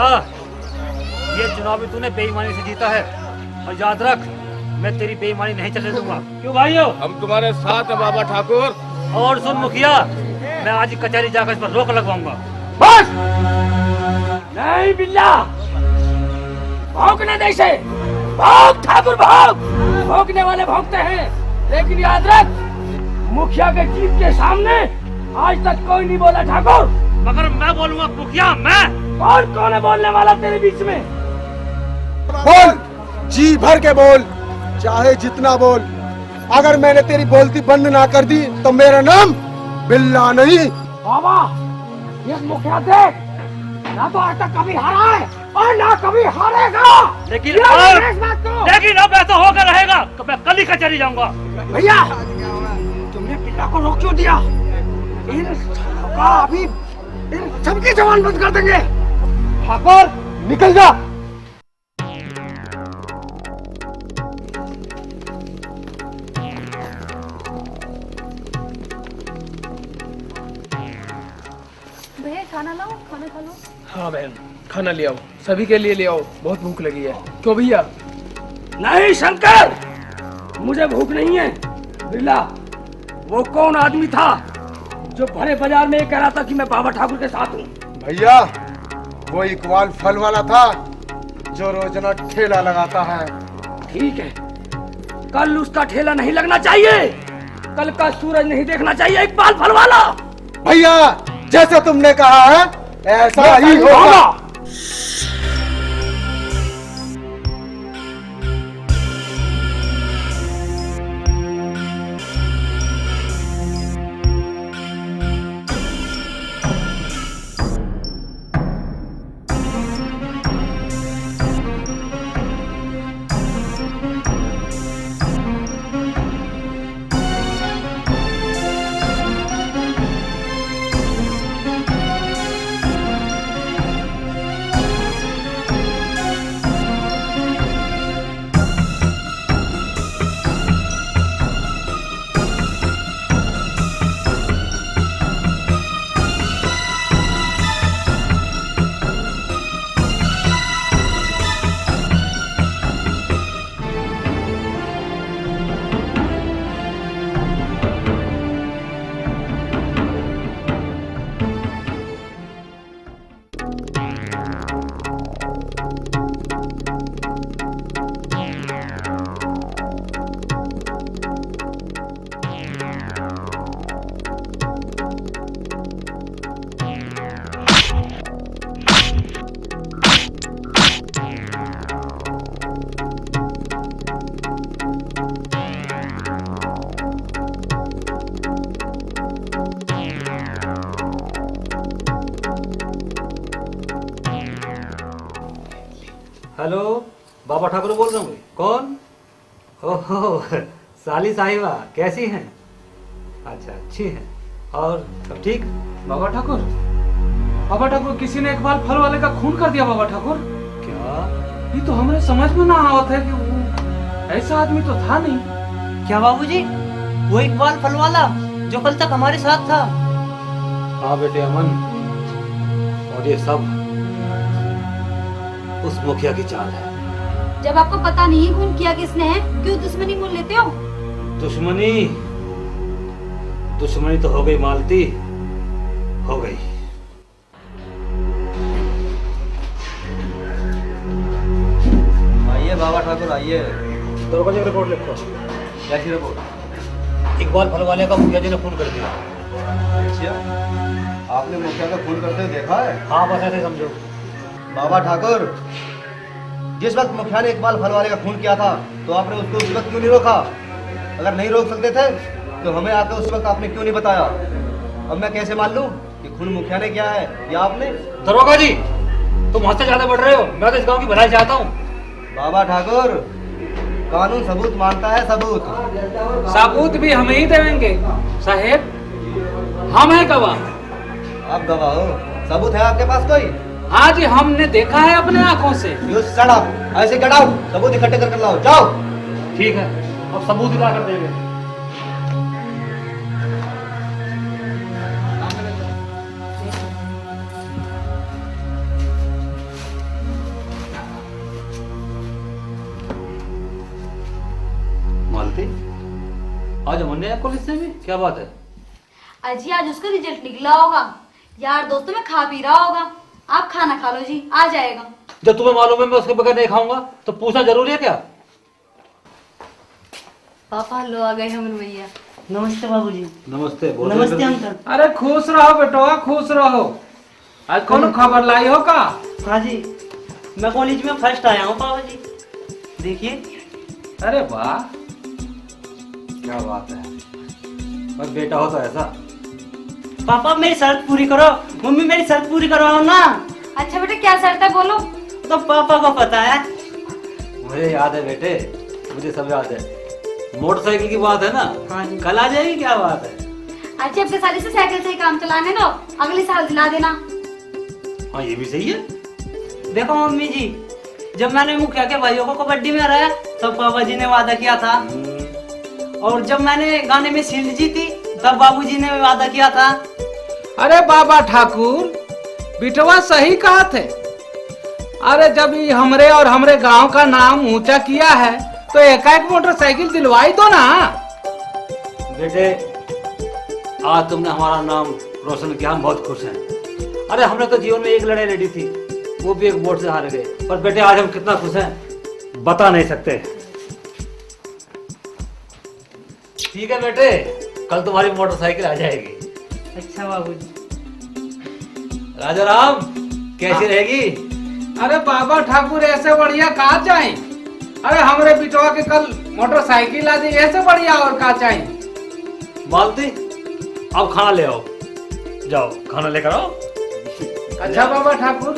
क्या ये चुनाव भी तूने बेईमानी से जीता है, और याद रख मैं तेरी बेईमानी नहीं चलने दूंगा। क्यों भाइयों? हम तुम्हारे साथ हैं बाबा ठाकुर। और सुन मुखिया, मैं आज ही कचहरी जाकर इस पर रोक लगवाऊंगा। बस नहीं बिल्ला, भौंकने दे से, भौंक ठाकुर भौंक। भौंकने वाले भौंकते हैं, लेकिन याद रख मुखिया के जीप के सामने आज तक कोई नहीं बोला ठाकुर। मगर मैं बोलूंगा मुखिया, मैं। और कौन है बोलने वाला तेरे बीच में? बोल, जी भर के बोल, चाहे जितना बोल। अगर मैंने तेरी बोलती बंद ना कर दी तो मेरा नाम बिल्ला नहीं। बाबा ये मुखिया देख, ना तो आज तक कभी हारा है और ना कभी हारेगा। लेकिन अब ऐसा होकर रहेगा तो मैं कल ही कचहरी जाऊंगा। भैया तुमने पिता को रोक क्यों दिया? इन सालों का अभी इन सबकी जवान बंद कर देंगे। ठाकुर निकल जा। भैया खाना लाओ, खाना खा लो। हाँ बहन, खाना ले आओ, सभी के लिए ले आओ, बहुत भूख लगी है। क्यों भैया? नहीं शंकर, मुझे भूख नहीं है। बिल्ला, वो कौन आदमी था जो भरे बाजार में ये कह रहा था कि मैं बाबा ठाकुर के साथ हूँ? भैया वो इकबाल फल वाला था जो रोजाना ठेला लगाता है। ठीक है, कल उसका ठेला नहीं लगना चाहिए, कल का सूरज नहीं देखना चाहिए इकबाल फल वाला। भैया जैसे तुमने कहा है ऐसा ही होगा। हेलो, बाबा ठाकुर बोल रहा हूँ। कौन? ओहो, साली साहिबा कैसी हैं? अच्छा, अच्छी हैं। और सब ठीक? बाबा ठाकुर किसी ने इकबाल फल वाले का खून कर दिया बाबा ठाकुर। क्या? ये तो हमारे समझ में ना आवत है कि वो ऐसा आदमी तो था नहीं। क्या बाबूजी, वो इकबाल फल वाला जो कल तक हमारे साथ था? हाँ बेटे अमन, और ये सब उस मुखिया की चाल है। जब आपको पता नहीं खून किया किसने है, क्यों दुश्मनी मोल लेते हो? दुश्मनी तो हो गई मालती, हो गई। आइए बाबा ठाकुर आइए। दरोगा जी रिपोर्ट लिखो। कैसी रिपोर्ट? इकबाल फल वाले का मुखिया जी ने खून कर दिया। अच्छा, आपने मुखिया का खून करते हुए देखा है? हाँ बस ऐसे समझो। बाबा ठाकुर, जिस वक्त मुखिया ने इकबाल फल वाले का खून किया था तो आपने उसको उस वक्त क्यों नहीं रोका? अगर नहीं रोक सकते थे तो हमें आकर उस वक्त आपने क्यों नहीं बताया? अब मैं कैसे मान लूं कि खून मुखिया ने किया है या आपने? दरोगा जी, तुम हद से ज्यादा बढ़ रहे हो। मैं तो इस गांव की भलाई चाहता हूँ। बाबा ठाकुर, कानून सबूत मांगता है, सबूत भी हम ही देंगे साहेब, हम है गवाह। आप गवाह हो, सबूत है आपके पास कोई? हाँ जी, हमने देखा है अपने आंखों से। यू शट अप, ऐसे गेट आउट, सबूत इकट्ठे कर लाओ, जाओ। ठीक है, अब सबूत ला कर देंगे। आज होने है कॉलेज से भी, क्या बात है? अजी आज उसका रिजल्ट निकला होगा, यार दोस्तों में खा पी रहा होगा। आप खाना खा लो जी, आ जाएगा। जब तुम्हें मालूम है मैं उसके बगैर नहीं खाऊंगा तो पूछना जरूरी है क्या? पापा लो आ गए हमन भैया। नमस्ते बाबूजी। नमस्ते। बोल नमस्ते अंकल। अरे खुश रहो बेटवा, खुश रहो। आज कौन खबर लाई हो का? हाँ जी, मैं कॉलेज में फर्स्ट आया हूँ पापा जी, देखिए। अरे वाह, क्या बात है। बस बेटा हो तो ऐसा। पापा मेरी शर्त पूरी करो, मम्मी मेरी शर्त पूरी करवाओ ना। अच्छा बेटा क्या शर्त है बोलो। तो पापा को पता है। मुझे याद है बेटे, मुझे सब याद है। मोटरसाइकिल की बात है ना? हाँ जी। कल आ जाएगी, क्या बात है? अच्छा अपने साली से साइकिल से ही काम चलाने दो, अगले साल दिला देना। हाँ ये भी सही है। देखो मम्मी जी, जब मैंने मुखिया के भाइयों को कबड्डी में हराया तब पापा जी ने वादा किया था, और जब मैंने गाने में शील्ड जीती तब बाबूजी ने वादा किया था। अरे बाबा ठाकुर, बिटवा सही कहा थे। अरे जब ये हमरे और हमरे गांव का नाम ऊंचा किया है तो एक मोटरसाइकिल दिलवाई दो ना। बेटे आज तुमने हमारा नाम रोशन किया, हम बहुत खुश हैं। अरे हमने तो जीवन में एक लड़ाई लड़ी थी, वो भी एक वोट से हार गए, पर बेटे आज हम कितना खुश हैं बता नहीं सकते। ठीक है बेटे, कल तुम्हारी मोटरसाइकिल आ जाएगी। अच्छा बाबूजी। राजा राम कैसी रहेगी? अरे बाबा ठाकुर ऐसे बढ़िया कहा जाए। अरे हमरे बिटवा के कल मोटरसाइकिल आ दी, ऐसे बढ़िया और कहा चाहिए। मालती अब खाना ले आओ, जाओ खाना लेकर आओ। अच्छा बाबा ठाकुर।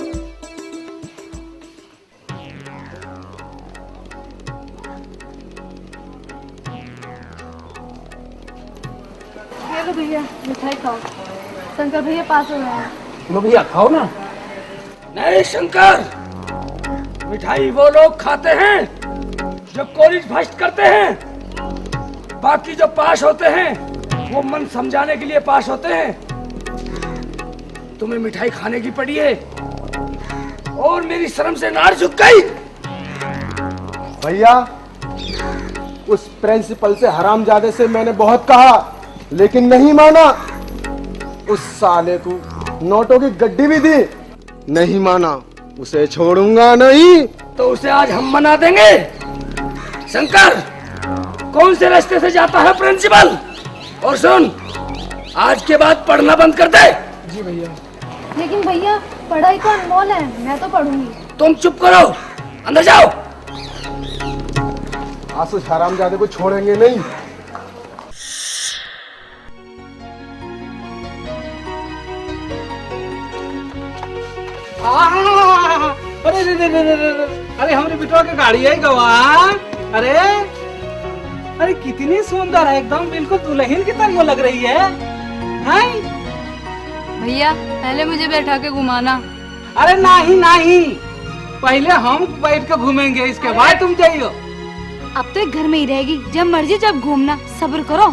ये लो भैया मिठाई खाओ, शंकर भैया पास हो गए हैं। लो भैया खाओ ना। नहीं शंकर, मिठाई वो लोग खाते हैं जो कॉलेज फर्स्ट करते हैं, बाकी जो पास होते हैं वो मन समझाने के लिए पास होते हैं। तुम्हें मिठाई खाने की पड़ी है और मेरी शर्म से नार झुक गई। भैया उस प्रिंसिपल से हरामजादे से मैंने बहुत कहा लेकिन नहीं माना। उस साले को नोटों की गड्डी भी दी, नहीं माना, उसे छोड़ूंगा नहीं। तो उसे आज हम मना देंगे। शंकर, कौन से रास्ते से जाता है प्रिंसिपल? और सुन, आज के बाद पढ़ना बंद कर दे। जी भैया। लेकिन भैया पढ़ाई तो अनमोल है, मैं तो पढ़ूंगी। तुम चुप करो, अंदर जाओ। आज उस हरामजादे को छोड़ेंगे नहीं। अरे रे रे रे रे रे, अरे हमारे बिटवा की गाड़ी है गवान। अरे अरे कितनी सुंदर है, एकदम बिल्कुल दुल्हन की तरह लग रही है। हैं? भैया पहले मुझे बैठा के घुमाना। अरे नहीं नहीं, पहले हम बैठ के घूमेंगे, इसके बाद तुम जाइयो। अब तो एक घर में ही रहेगी, जब मर्जी जब घूमना, सब्र करो।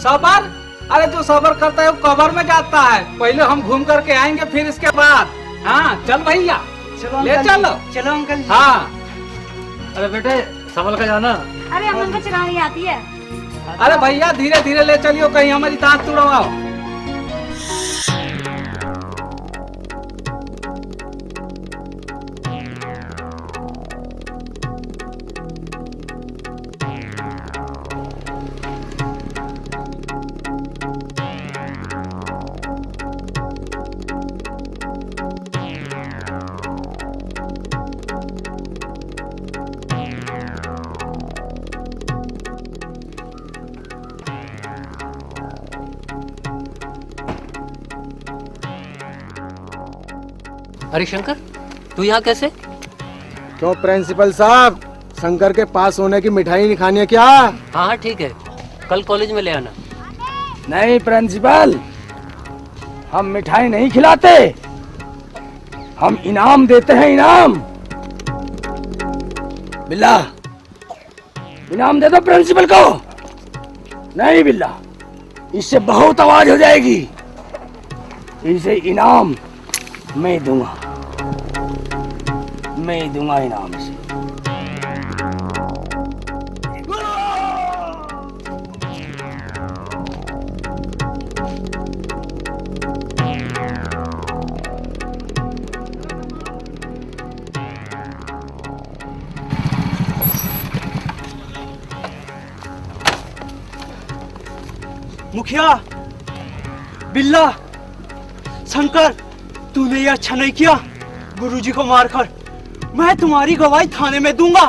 सबर? अरे जो सबर करता है वो कबर में जाता है। पहले हम घूम करके आएंगे फिर इसके बाद। हाँ चल भैया, चलो ले अंकल चलो। जी, चलो अंकल जी। हाँ अरे बेटे संभल कर जाना। अरे अमन को चलानी आती है। अरे भैया धीरे धीरे ले चलियो, कहीं हमारी दांत तुड़वाओ। अरे शंकर, तू यहाँ कैसे? क्यों प्रिंसिपल साहब, शंकर के पास होने की मिठाई नहीं खानी है क्या? हाँ ठीक है, कल कॉलेज में ले आना। नहीं प्रिंसिपल, हम मिठाई नहीं खिलाते, हम इनाम देते हैं। इनाम बिल्ला, इनाम दे दो प्रिंसिपल को। नहीं बिल्ला, इससे बहुत आवाज हो जाएगी। इसे इनाम मैं दूंगा, मैं दूंगा इनाम इसे। मुखिया, बिल्ला, शंकर, तूने ये अच्छा नहीं किया गुरुजी को मारकर। मैं तुम्हारी गवाही थाने में दूंगा,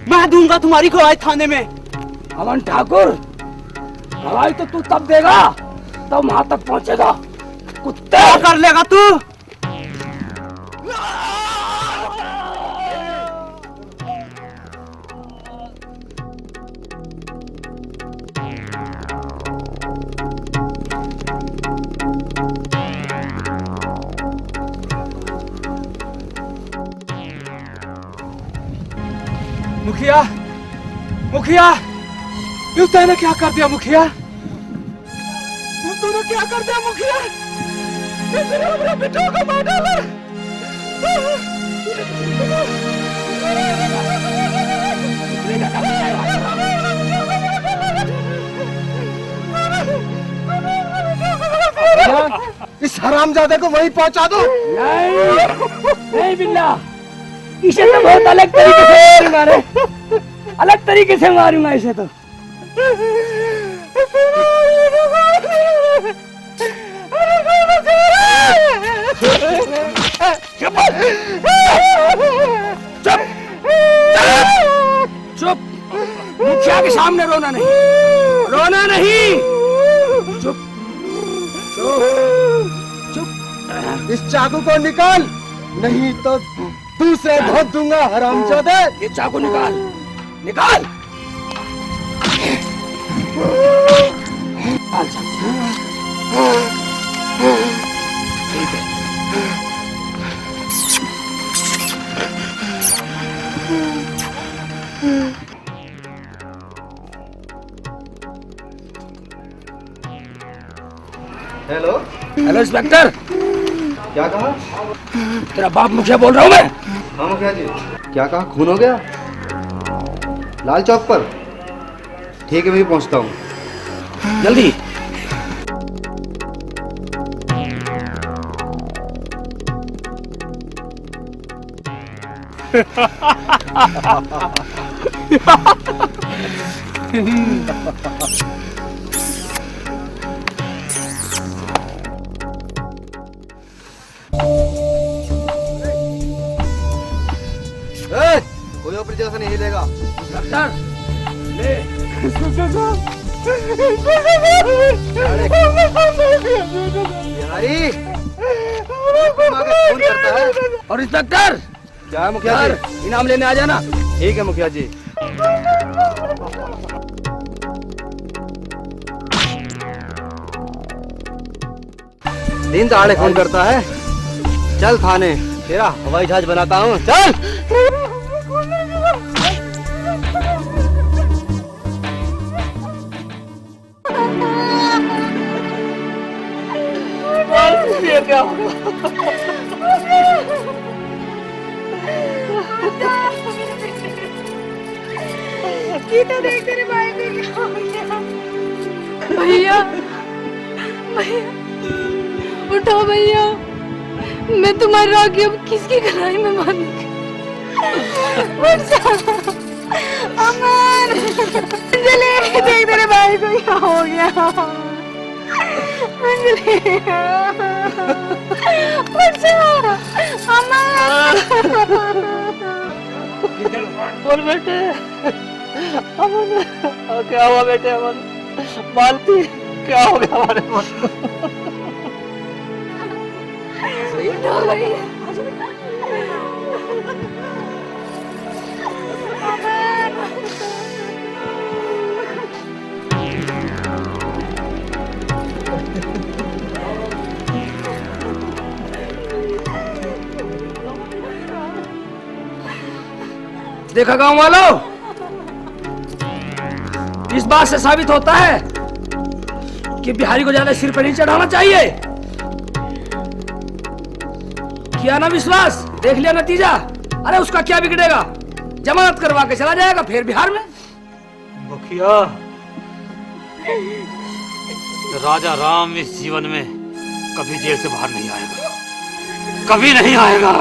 मैं दूंगा तुम्हारी गवाही थाने में। अमन ठाकुर, गवाही तो तू तब देगा तब वहां तक पहुंचेगा। कुत्ते क्या कर लेगा तू? मुखिया, मुखिया, ये तूने क्या कर दिया मुखिया? तूने क्या कर दिया मुखिया? तेरे हमारे बेटों को मार डाला। इस हरामजादे को वहीं पहुंचा दो। नहीं बिल्ला, इसे तो बहुत अलग तरीके से मारूंगा, अलग तरीके से मारूंगा इसे तो। चुप चुप, मुखिया के सामने रोना नहीं, रोना नहीं। चुप चुप चुप। इस चाकू को निकाल, नहीं तो दूसरे धोत दूंगा हरामजादे। ये चाकू निकाल, निकाल। ठीक है। हेलो हेलो इंस्पेक्टर, क्या कहा? तेरा बाप मुखिया बोल रहा हूँ मैं। हाँ मुखिया जी, क्या कहा? खून हो गया लाल चौक पर? ठीक है, मैं भी पहुंचता हूँ जल्दी। कोई ऊपर जैसा नहीं हिलेगा। इंस्पेक्टर, ले। बिहारी, तुम आगे फोन करता है। और इंस्पेक्टर, क्या है मुखिया जी? इनाम लेने आ जाना। ठीक है मुखिया जी। दिन दहाड़े फोन करता है। चल थाने, तेरा हवाई जहाज बनाता हूँ। चल। देख तेरे भाई को क्या हो गया? भैया, भैया, उठो भैया, मैं तुम्हारी राखी अब किसकी कलाई में बांधूंगी? उठ जा, अमन, अंजलि, देख तेरे भाई को क्या हो गया? अंजलि, उठ जा, अमन। बोल बेटे, अमन, क्या हुआ बेटे? अमन, मालती, क्या हो गया हमारे मन को? उठो भैया। देखा गांव वालों, इस बात से साबित होता है कि बिहारी को ज्यादा सिर पर नहीं चढ़ाना चाहिए। किया ना विश्वास, देख लिया नतीजा। अरे उसका क्या बिगड़ेगा, जमानत करवा के चला जाएगा फिर बिहार में। मुखिया, राजा राम इस जीवन में कभी जेल से बाहर नहीं आएगा, कभी नहीं आएगा।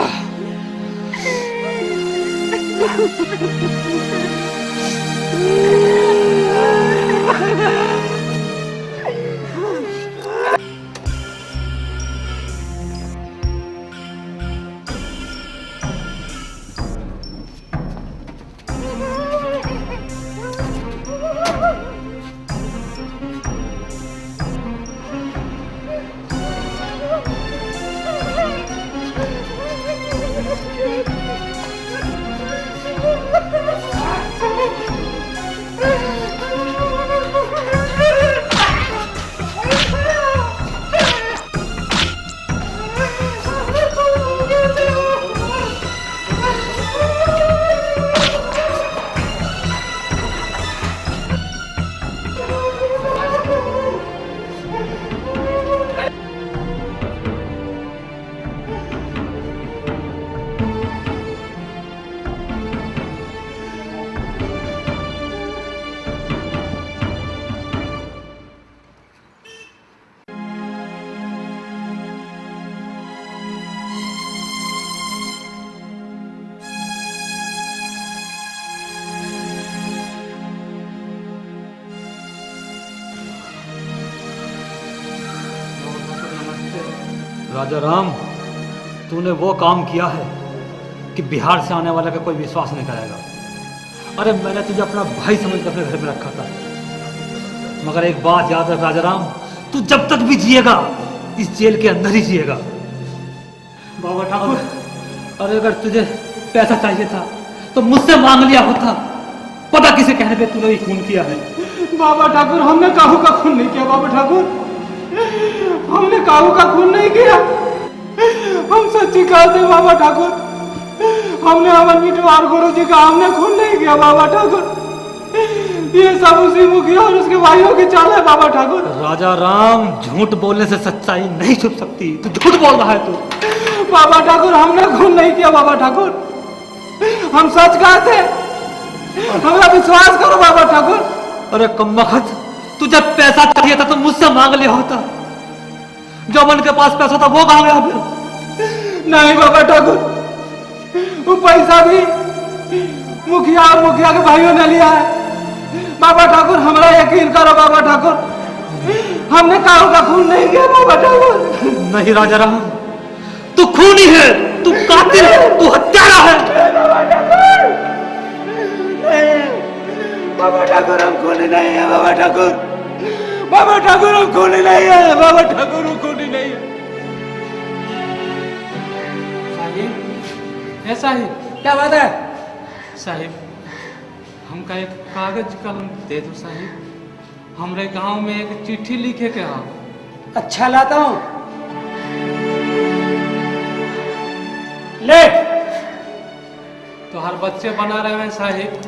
राजा राम, तूने वो काम किया है कि बिहार से आने वाला का कोई विश्वास नहीं करेगा। अरे मैंने तुझे अपना भाई समझ कर अपने घर में रखा था, मगर एक बात याद रख राजा राम, तू जब तक भी जिएगा इस जेल के अंदर ही जिएगा। बाबा ठाकुर, अरे अगर तुझे पैसा चाहिए था तो मुझसे मांग लिया होता। पता किसे कहने पे तूने ये खून किया है? बाबा ठाकुर, हमने काहू का खून नहीं किया। बाबा ठाकुर, हमने काहू का खून नहीं किया। हम सच्ची कहते हैं बाबा ठाकुर, हमने अमर मिटवार गुरु जी का हमने खून नहीं किया। बाबा ठाकुर, ये सब उसी मुखिया और उसके भाइयों की चाल है। बाबा ठाकुर, राजा राम, झूठ बोलने से सच्चाई नहीं छुप सकती। तू झूठ बोल रहा है तू। बाबा ठाकुर, हमने खून नहीं किया। बाबा ठाकुर, हम सच कहते हैं, हमें विश्वास करो। बाबा ठाकुर, अरे कम्बख्त, तुझे पैसा चाहिए था तो मुझसे मांग लिया होता। जो मन के पास पैसा था वो कहाँ गया फिर? नहीं बाबा ठाकुर, वो पैसा भी मुखिया और मुखिया के भाइयों ने लिया है। बाबा ठाकुर, हमारा यकीन करो। बाबा ठाकुर, हमने काहू का खून नहीं किया। बाबा ठाकुर, नहीं राजा राम, तू खूनी है, तू कातिल है, तू हत्यारा है। बाबा ठाकुर, हम खूनी नहीं है। बाबा ठाकुर, बाबा ठाकुर, हम खूनी नहीं है। बाबा ठाकुर, हम खूनी नहीं है। साहिब, साहिब, क्या बात है? साहिब, हमका एक कागज कलम दे दो साहिब। हमरे गांव में एक चिट्ठी लिखे के आओ। अच्छा, लाता हूँ। ले, तो हर बच्चे बना रहे हैं साहिब।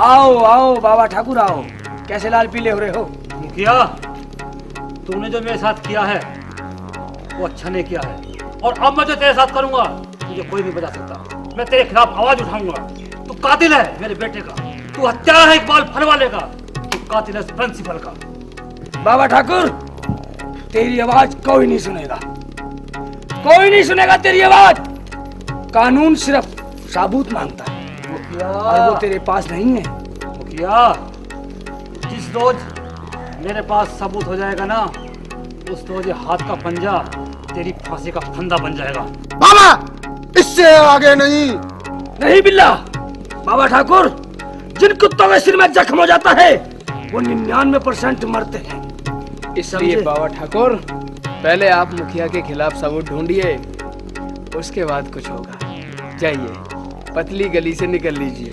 आओ आओ बाबा ठाकुर, आओ। कैसे लाल पीले हो रहे हो? मुखिया, तूने जो मेरे साथ किया है वो अच्छा नहीं किया है, और अब मैं जो तेरे साथ करूंगा तुझे कोई नहीं बता सकता। मैं तेरे खिलाफ आवाज उठाऊंगा। तू कातिल है मेरे बेटे का, तू हत्यारा है इकबाल फलवाले का, तू कातिल है प्रिंसिपल का। बाबा ठाकुर, तेरी आवाज कोई नहीं सुनेगा, कोई नहीं सुनेगा तेरी आवाज। कानून सिर्फ सबूत मांगता है, और वो तेरे पास नहीं है। मुखिया, जिस रोज मेरे पास सबूत हो जाएगा ना, उस रोज ये हाथ का पंजा तेरी फांसी का फंदा बन जाएगा। बाबा, इससे आगे नहीं। नहीं बिल्ला, बाबा ठाकुर, जिन कुत्तों के सिर में जख्म हो जाता है वो 99% मरते हैं। इसलिए बाबा ठाकुर, पहले आप मुखिया के खिलाफ सबूत ढूंढिए, उसके बाद कुछ होगा। जाइए, पतली गली से निकल लीजिए।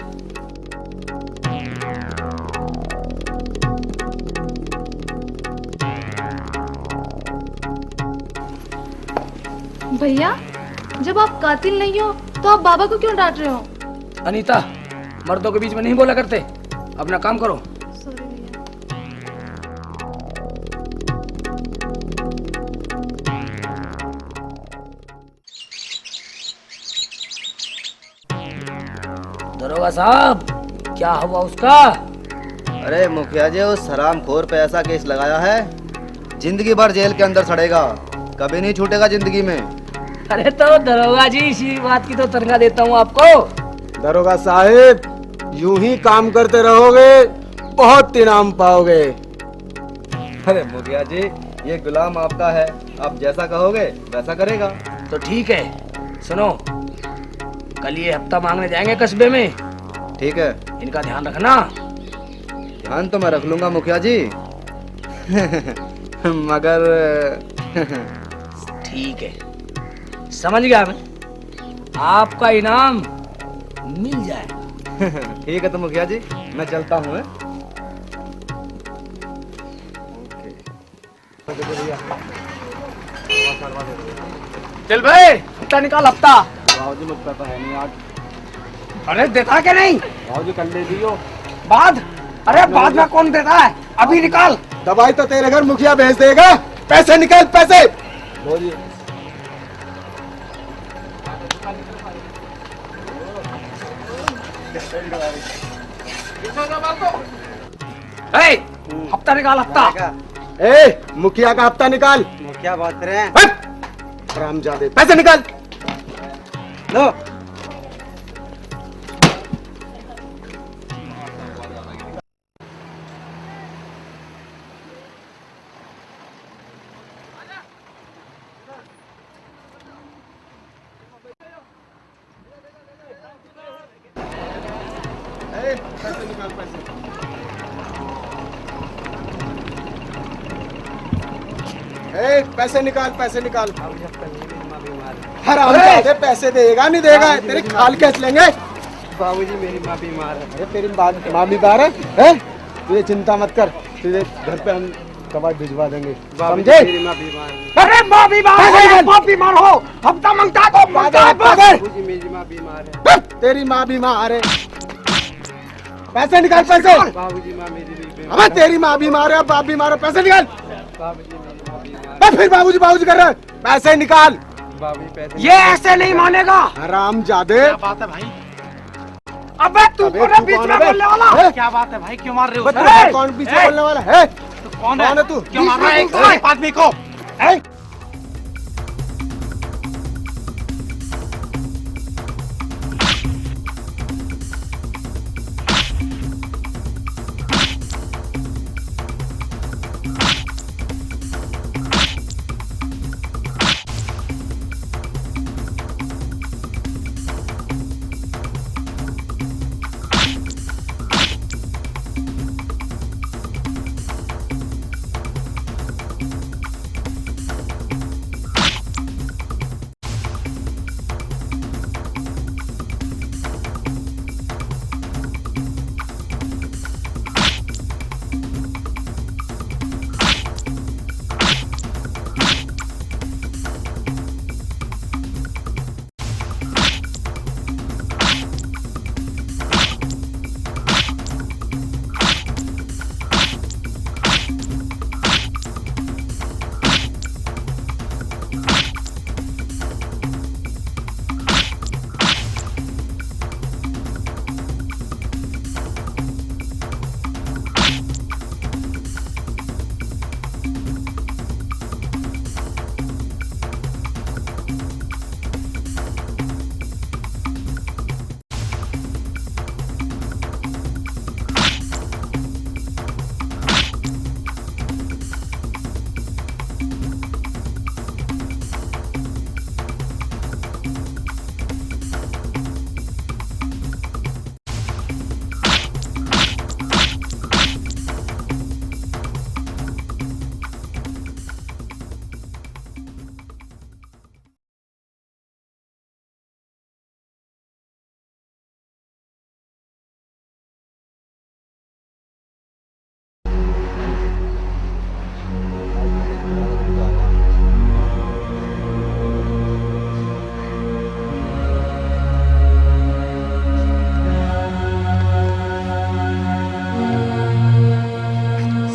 भैया, जब आप कातिल नहीं हो तो आप बाबा को क्यों डांट रहे हो? अनीता, मर्दों के बीच में नहीं बोला करते, अपना काम करो। सॉरी भैया। दरोगा साहब, क्या हुआ उसका? अरे मुखिया जी, उस हरामखोर पे ऐसा केस लगाया है, जिंदगी भर जेल के अंदर सड़ेगा, कभी नहीं छूटेगा जिंदगी में। अरे तो दरोगा जी, इसी बात की तो तनख्वाह देता हूँ आपको। दरोगा साहिब, यूं ही काम करते रहोगे बहुत इनाम पाओगे। अरे मुखिया जी, ये गुलाम आपका है, आप जैसा कहोगे वैसा करेगा। तो ठीक है, सुनो, कल ये हफ्ता मांगने जाएंगे कस्बे में। ठीक है, इनका ध्यान रखना। ध्यान तो मैं रख लूंगा मुखिया जी। मगर ठीक है, समझ गया मैं, आपका इनाम मिल जाए। ठीक है तो मुखिया जी, मैं चलता हूँ। चल भाई, हफ्ता निकाल हफ्ता। बाबूजी, मुझ पे है नहीं आज। अरे देता क्या नहीं? बाबूजी, कल दे दियो। बाद? अरे बाद में कौन देता है, अभी निकाल। दवाई तो तेरे घर मुखिया भेज देगा। पैसे निकाल, पैसे। बोलिए। हफ्ता निकाल, हफ्ता। ए, मुखिया का हफ्ता निकाल। मुखिया बात करें। हरामजादे, पैसे निकाल। लो। पैसे निकाल, पैसे। पैसे निकाल, पैसे निकाल। हरामजादे, पैसे देगा नहीं देगा, तेरी खाल कैसे लेंगे? बाबूजी मेरी माँ बीमार है। अरे तेरी माँ बीमार है? तुझे चिंता मत कर, तुझे घर पे हम दवा भिजवा देंगे, समझे? मेरी माँ बीमार है। अरे माँ बीमार है, बाप बीमार हो, हफ्ता मंगता दो, बाबूजी मेरी माँ बीमार है। तेरी माँ बीमार है, पैसे निकाल, पैसे। बाबूजी माँ मेरी बीमार। अबे तेरी माँ बीमार है, बाप बीमार है, पैसे निकाल। बाबूजी मेरी माँ बीमार। फिर बाबूजी बाबूजी कर रहे हैं, पैसे निकाल। बाबूजी पैसे। ये ऐसे नहीं मानेगा। हरामजादे। क्या बात है भाई? अबे तू कौन है बीच में बोलने वाला? क्या बात है भाई, क्यों मार रहे हो? तू कौन बीच में बोलने वाला है? कौन है तू? क्यों मार रहा है एक आदमी को?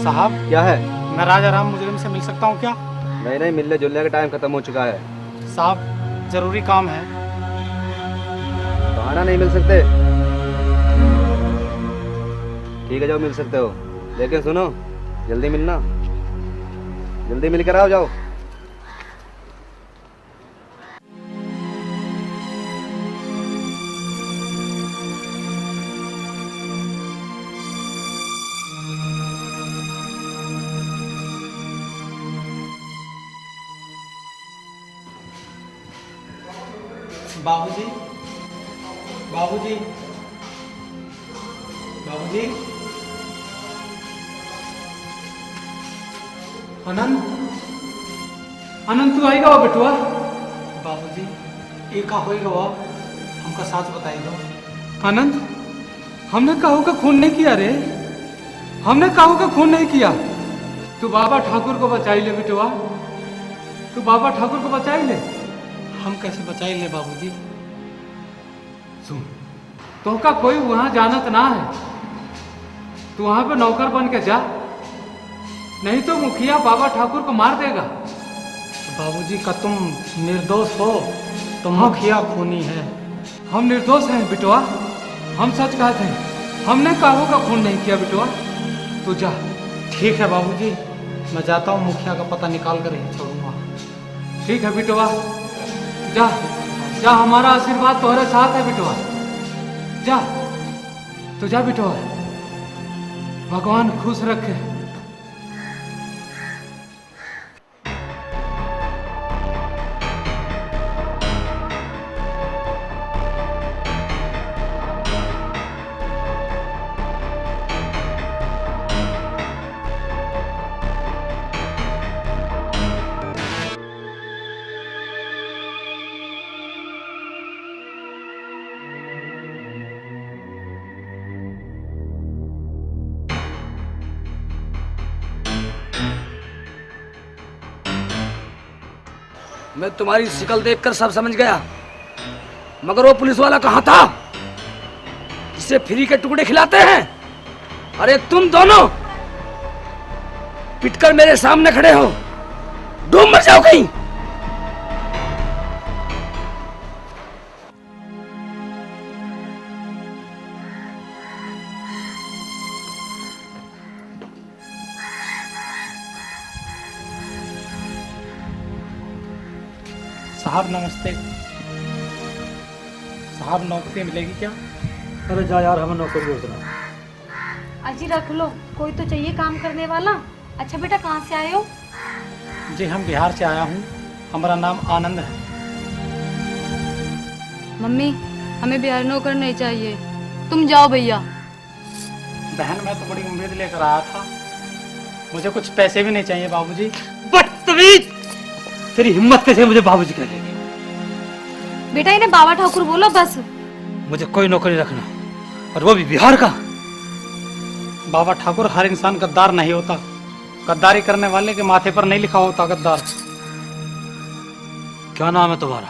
साहब क्या है? मैं राजा राम मुजरिम से मिल सकता हूँ क्या? नहीं नहीं, मिलने जुलने का टाइम खत्म हो चुका है। साहब जरूरी काम है। बहाना नहीं मिल सकते। ठीक है, जाओ मिल सकते हो, लेकिन सुनो, जल्दी मिलना, जल्दी मिल कर आओ, जाओ। बाबूजी, बाबूजी, बाबूजी, आनंद, आनंद तू आएगा वो बेटुआ? बाबूजी ये का होएगा वो, हमका साथ बताई दो। आनंद, हमने काहू का खून नहीं किया रे, हमने काहू का खून नहीं किया। तू बाबा ठाकुर को बचाई ले बेटुआ, तू बाबा ठाकुर को बचाई ले। हम कैसे बचाई ले बाबूजी? सुन, तो का कोई वहां जानत ना है, तू वहां पे नौकर बन के जा, नहीं तो मुखिया बाबा ठाकुर को मार देगा। बाबूजी का तुम निर्दोष हो, तुम मुखिया खूनी है। हम निर्दोष हैं बिटवा, हम सच कहते हैं, हमने काहू का खून नहीं किया बिटवा, तू जा। ठीक है बाबूजी, मैं जाता हूँ, मुखिया का पता निकाल कर ही छोड़ूंगा। ठीक है बिटवा, जा जा, हमारा आशीर्वाद तुम्हारे साथ है बिटवा। जा तो जा बिटवा, भगवान खुश रखे। मैं तुम्हारी शिकल देखकर सब समझ गया, मगर वो पुलिस वाला कहाँ था जिसे फ्री के टुकड़े खिलाते हैं? अरे तुम दोनों पिटकर मेरे सामने खड़े हो, डूब मर जाओ कहीं। साहब नमस्ते। साहब नौकरी मिलेगी क्या? अरे जा यार, हमें नौकरी दो इतना। अजी रख लो, कोई तो चाहिए काम करने वाला। अच्छा बेटा, कहाँ से आए हो? जी हम बिहार से आया हूँ, हमारा नाम आनंद है। मम्मी, हमें बिहार नौकर नहीं चाहिए, तुम जाओ भैया। बहन मैं तो बड़ी उम्मीद लेकर आया था, मुझे कुछ पैसे भी नहीं चाहिए बाबूजी। बदतमीज, तेरी हिम्मत कैसे मुझे बाबूजी कह लेगी? बेटा इन्हें बाबा ठाकुर बोलो बस। मुझे कोई नौकरी रखना, और वो भी बिहार का। बाबा ठाकुर, हर इंसान गद्दार नहीं होता, गद्दारी करने वाले के माथे पर नहीं लिखा होता गद्दार। क्या नाम है तुम्हारा?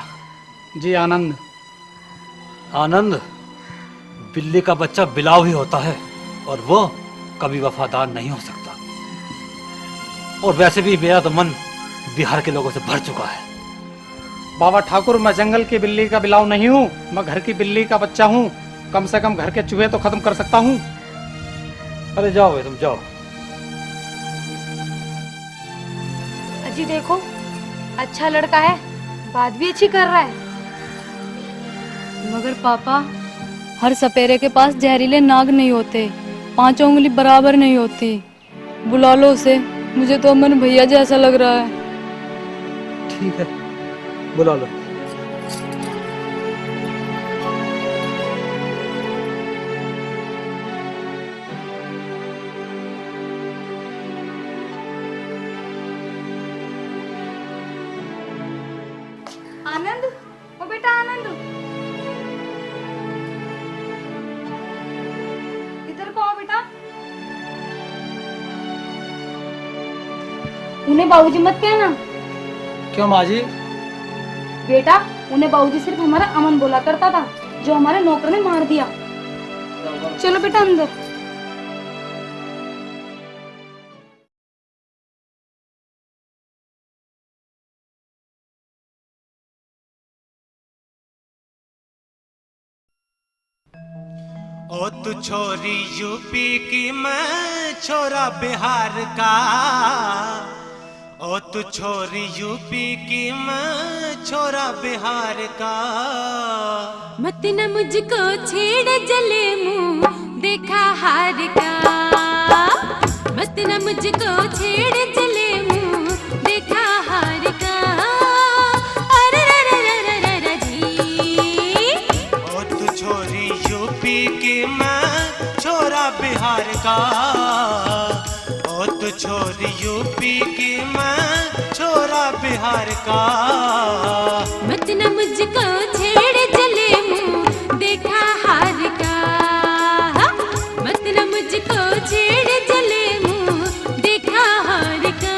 जी आनंद। आनंद, बिल्ली का बच्चा बिलाव ही होता है, और वो कभी वफादार नहीं हो सकता। और वैसे भी मेरा तो मन बिहार के लोगों से भर चुका है। बाबा ठाकुर, मैं जंगल की बिल्ली का बिलाव नहीं हूँ, मैं घर की बिल्ली का बच्चा हूँ। कम से कम घर के चूहे तो खत्म कर सकता हूँ। अरे जाओ भाई, तुम जाओ। अजी देखो, अच्छा लड़का है, बात भी अच्छी कर रहा है। मगर पापा, हर सपेरे के पास जहरीले नाग नहीं होते, 5 उंगली बराबर नहीं होती। बुला लो उसे, मुझे तो अमन भैया जैसा लग रहा है। ठीक है, बुला लो। आनंद, ओ बेटा आनंद, इधर को आओ बेटा। उन्हें बाबूजी मत कहना। क्यों माँ जी? बेटा, उन्हें बाबूजी सिर्फ हमारा अमन बोला करता था, जो हमारे नौकर ने मार दिया। चलो बेटा अंदर। ओ तू छोरी यूपी की, मैं छोरा बिहार का। ओ तू छोरी यूपी की, मैं छोरा बिहार का। मत न मुझको छेड़ जले मुंह देखा हार का। मत न मुझको छेड़ जले मुंह देखा हार का। अरे रे रे रे रे रे जी। ओ तू छोरी यूपी की, मैं छोरा बिहार का। ओ तू छोरी यूपी की, मैं छोरा बिहार का। मत न मुझको छेड़ जले मुंह देखा हार का। मत न मुझको छेड़ जले मुंह देखा हार का।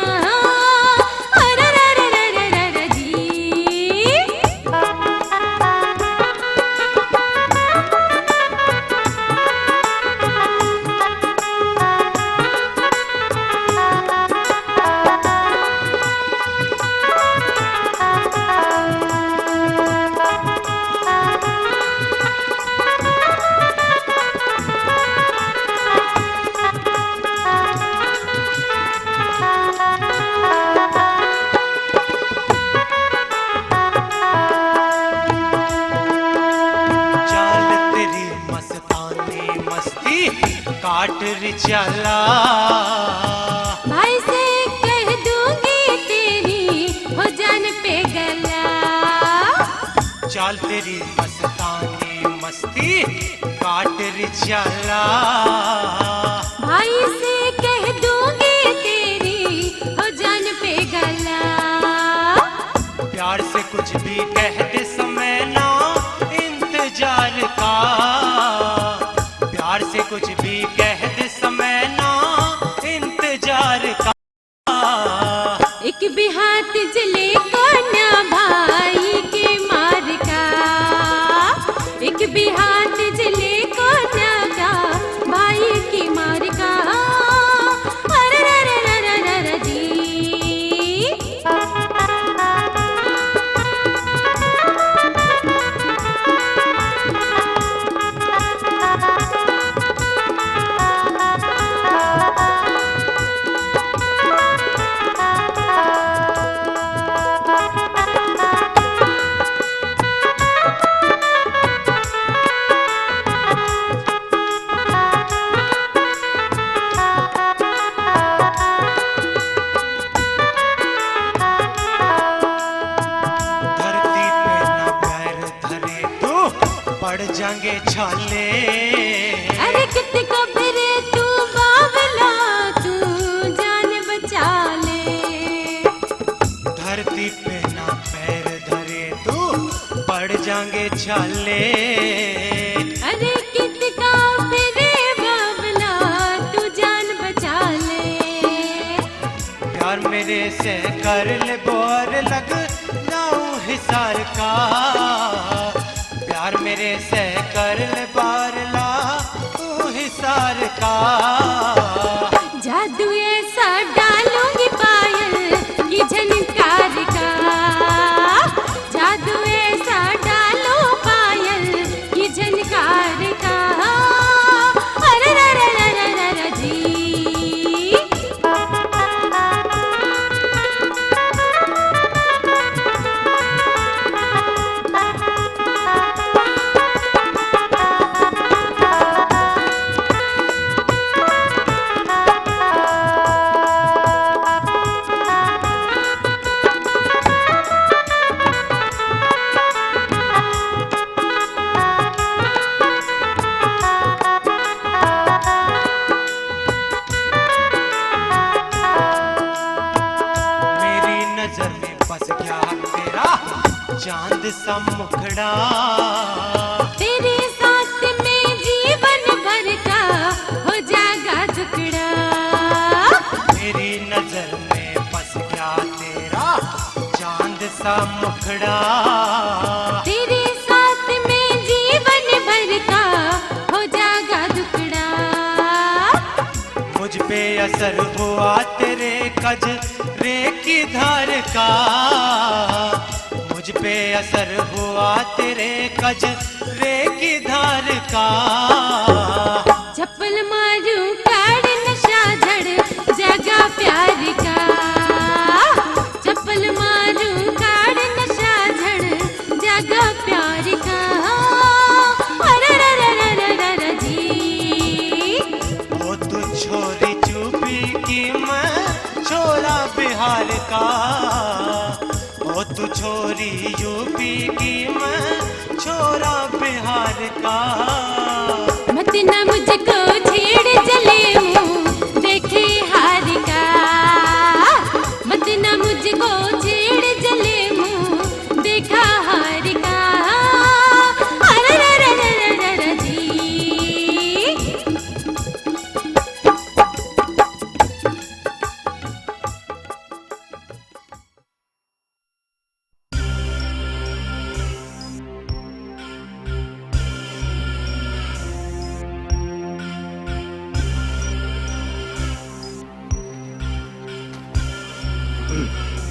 अरे रे रे रे रे रे जी। काट रे चला। भाई से कह दूंगी तेरी हो जान पे गला। चाल तेरी मस्तानी मस्ती काट रे चला। भाई से कह दूंगी तेरी हो जान पे गला। प्यार से कुछ भी कहते समय ना इंतजार का। प्यार से कुछ भी कहते समय ना इंतजार का। एक भी हाथ जले को ना भाई के मार का। एक भी हाथ जले को ना भाई की मार का। अरे रे रे रे रे रे रे जी। धरती पे ना पैर धरे तो पड़ जाएंगे छाले। अरे कितने फिरे तू बावला तू जान बचा ले। धरती पे ना पैर धरे तो पड़ जाएंगे छाले। अरे कितना फिरे बावला तू जान बचा ले। प्यार मेरे से कर ले बोर लग जाऊं हिसार का। प्यार मेरे से कर ले बार ला तू हिसार का। जादू ऐसा डालूंगी पायल की झनकार का। जादू ऐसा डालो पायल की झनकार का। अरे रे रे रे रे रे रे जी। मेरी नजर में बस गया तेरा चांद सा मुखड़ा। तेरे साथ में जीवन भर का हो जाएगा टुकड़ा। मेरी नजर में बस गया तेरा चांद सा मुखड़ा। तेरे साथ में जीवन भर का हो जाएगा टुकड़ा। मुझ पे असर हुआ तेरे कजरे की धार का। मुझ पे असर हुआ तेरे कजरे की धार का। चप्पल मारू काड़ नशा झड़ जगा प्यार का। चप्पल मारू काड़ नशा झड़ जगा प्यार का। अरे रे रे रे रे रे रे जी। वो तू छोरी चुपी की मैं छोरा बिहार का। वो तू छोरी यूपी की मैं छोरा बिहार का। मत न मुझको छेड़ जले मुंह देखे हार का। मत न मुझको छेड़ जले मुंह देखा हार का। अरे रे रे रे रे रे रे जी।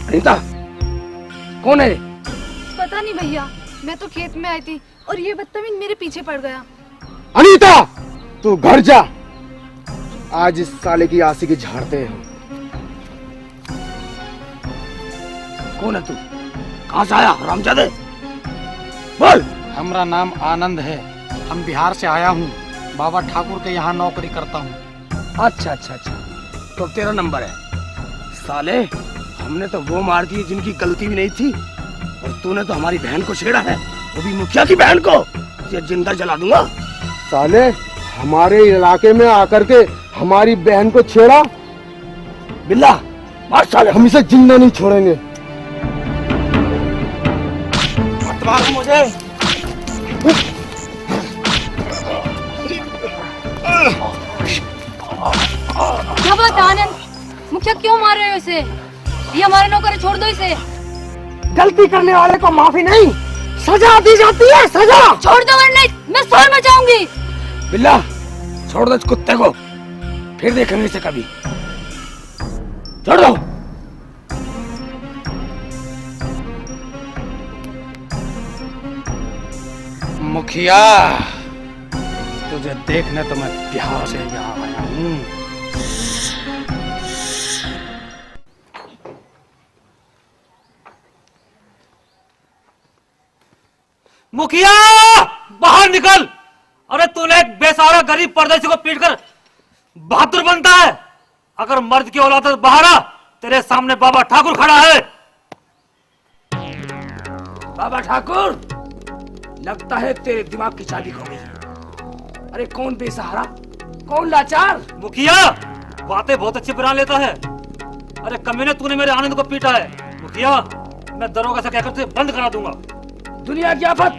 अनीता कौन है? पता नहीं भैया, मैं तो खेत में आई थी और ये बदतमीज मेरे पीछे पड़ गया। अनीता तू घर जा, आज इस साले की आशिकी झाड़ते हैं। कौन है तू? कहाँ से आया हरामजादे? बोल। हमारा नाम आनंद है, हम बिहार से आया हूँ। बाबा ठाकुर के यहाँ नौकरी करता हूँ। अच्छा अच्छा अच्छा, तो तेरा नंबर है। साले हमने तो वो मार दिए जिनकी गलती भी नहीं थी, और तूने तो हमारी बहन को छेड़ा है, वो भी मुखिया की बहन को। ये जिंदा जला दूंगा। साले हमारे इलाके में आकर के हमारी बहन को छेड़ा। बिल्ला मार साले। हम इसे जिंदा नहीं छोड़ेंगे। मत मार मुझे। क्या बात है आनंद, मुखिया क्यों मार रहे हो इसे? ये हमारे नौकर है, छोड़ दो इसे। गलती करने वाले को माफी नहीं, सजा दी जाती है, सजा। छोड़ दो वरना मैं शोर मचाऊंगी। बिल्ला छोड़ दो इस कुत्ते को, फिर देखेंगे इसे कभी। छोड़ दो। मुखिया, तुझे देखने तो मैं बिहार से यहाँ आया हूँ। मुखिया बाहर निकल। अरे तूने एक बेसहारा गरीब परदेसी को पीटकर बहादुर बनता है? अगर मर्द की औलाद है तो बाहर आ, तेरे सामने बाबा ठाकुर खड़ा है। बाबा ठाकुर, लगता है तेरे दिमाग की चाबी खो गई। अरे कौन बेसहारा, कौन लाचार? मुखिया बातें बहुत अच्छी बना लेता है। अरे कमीने, तूने मेरे आनंद को पीटा है। मुखिया मैं दरोगा से कहकर तुझे बंद करा दूंगा। दुनिया की आफत,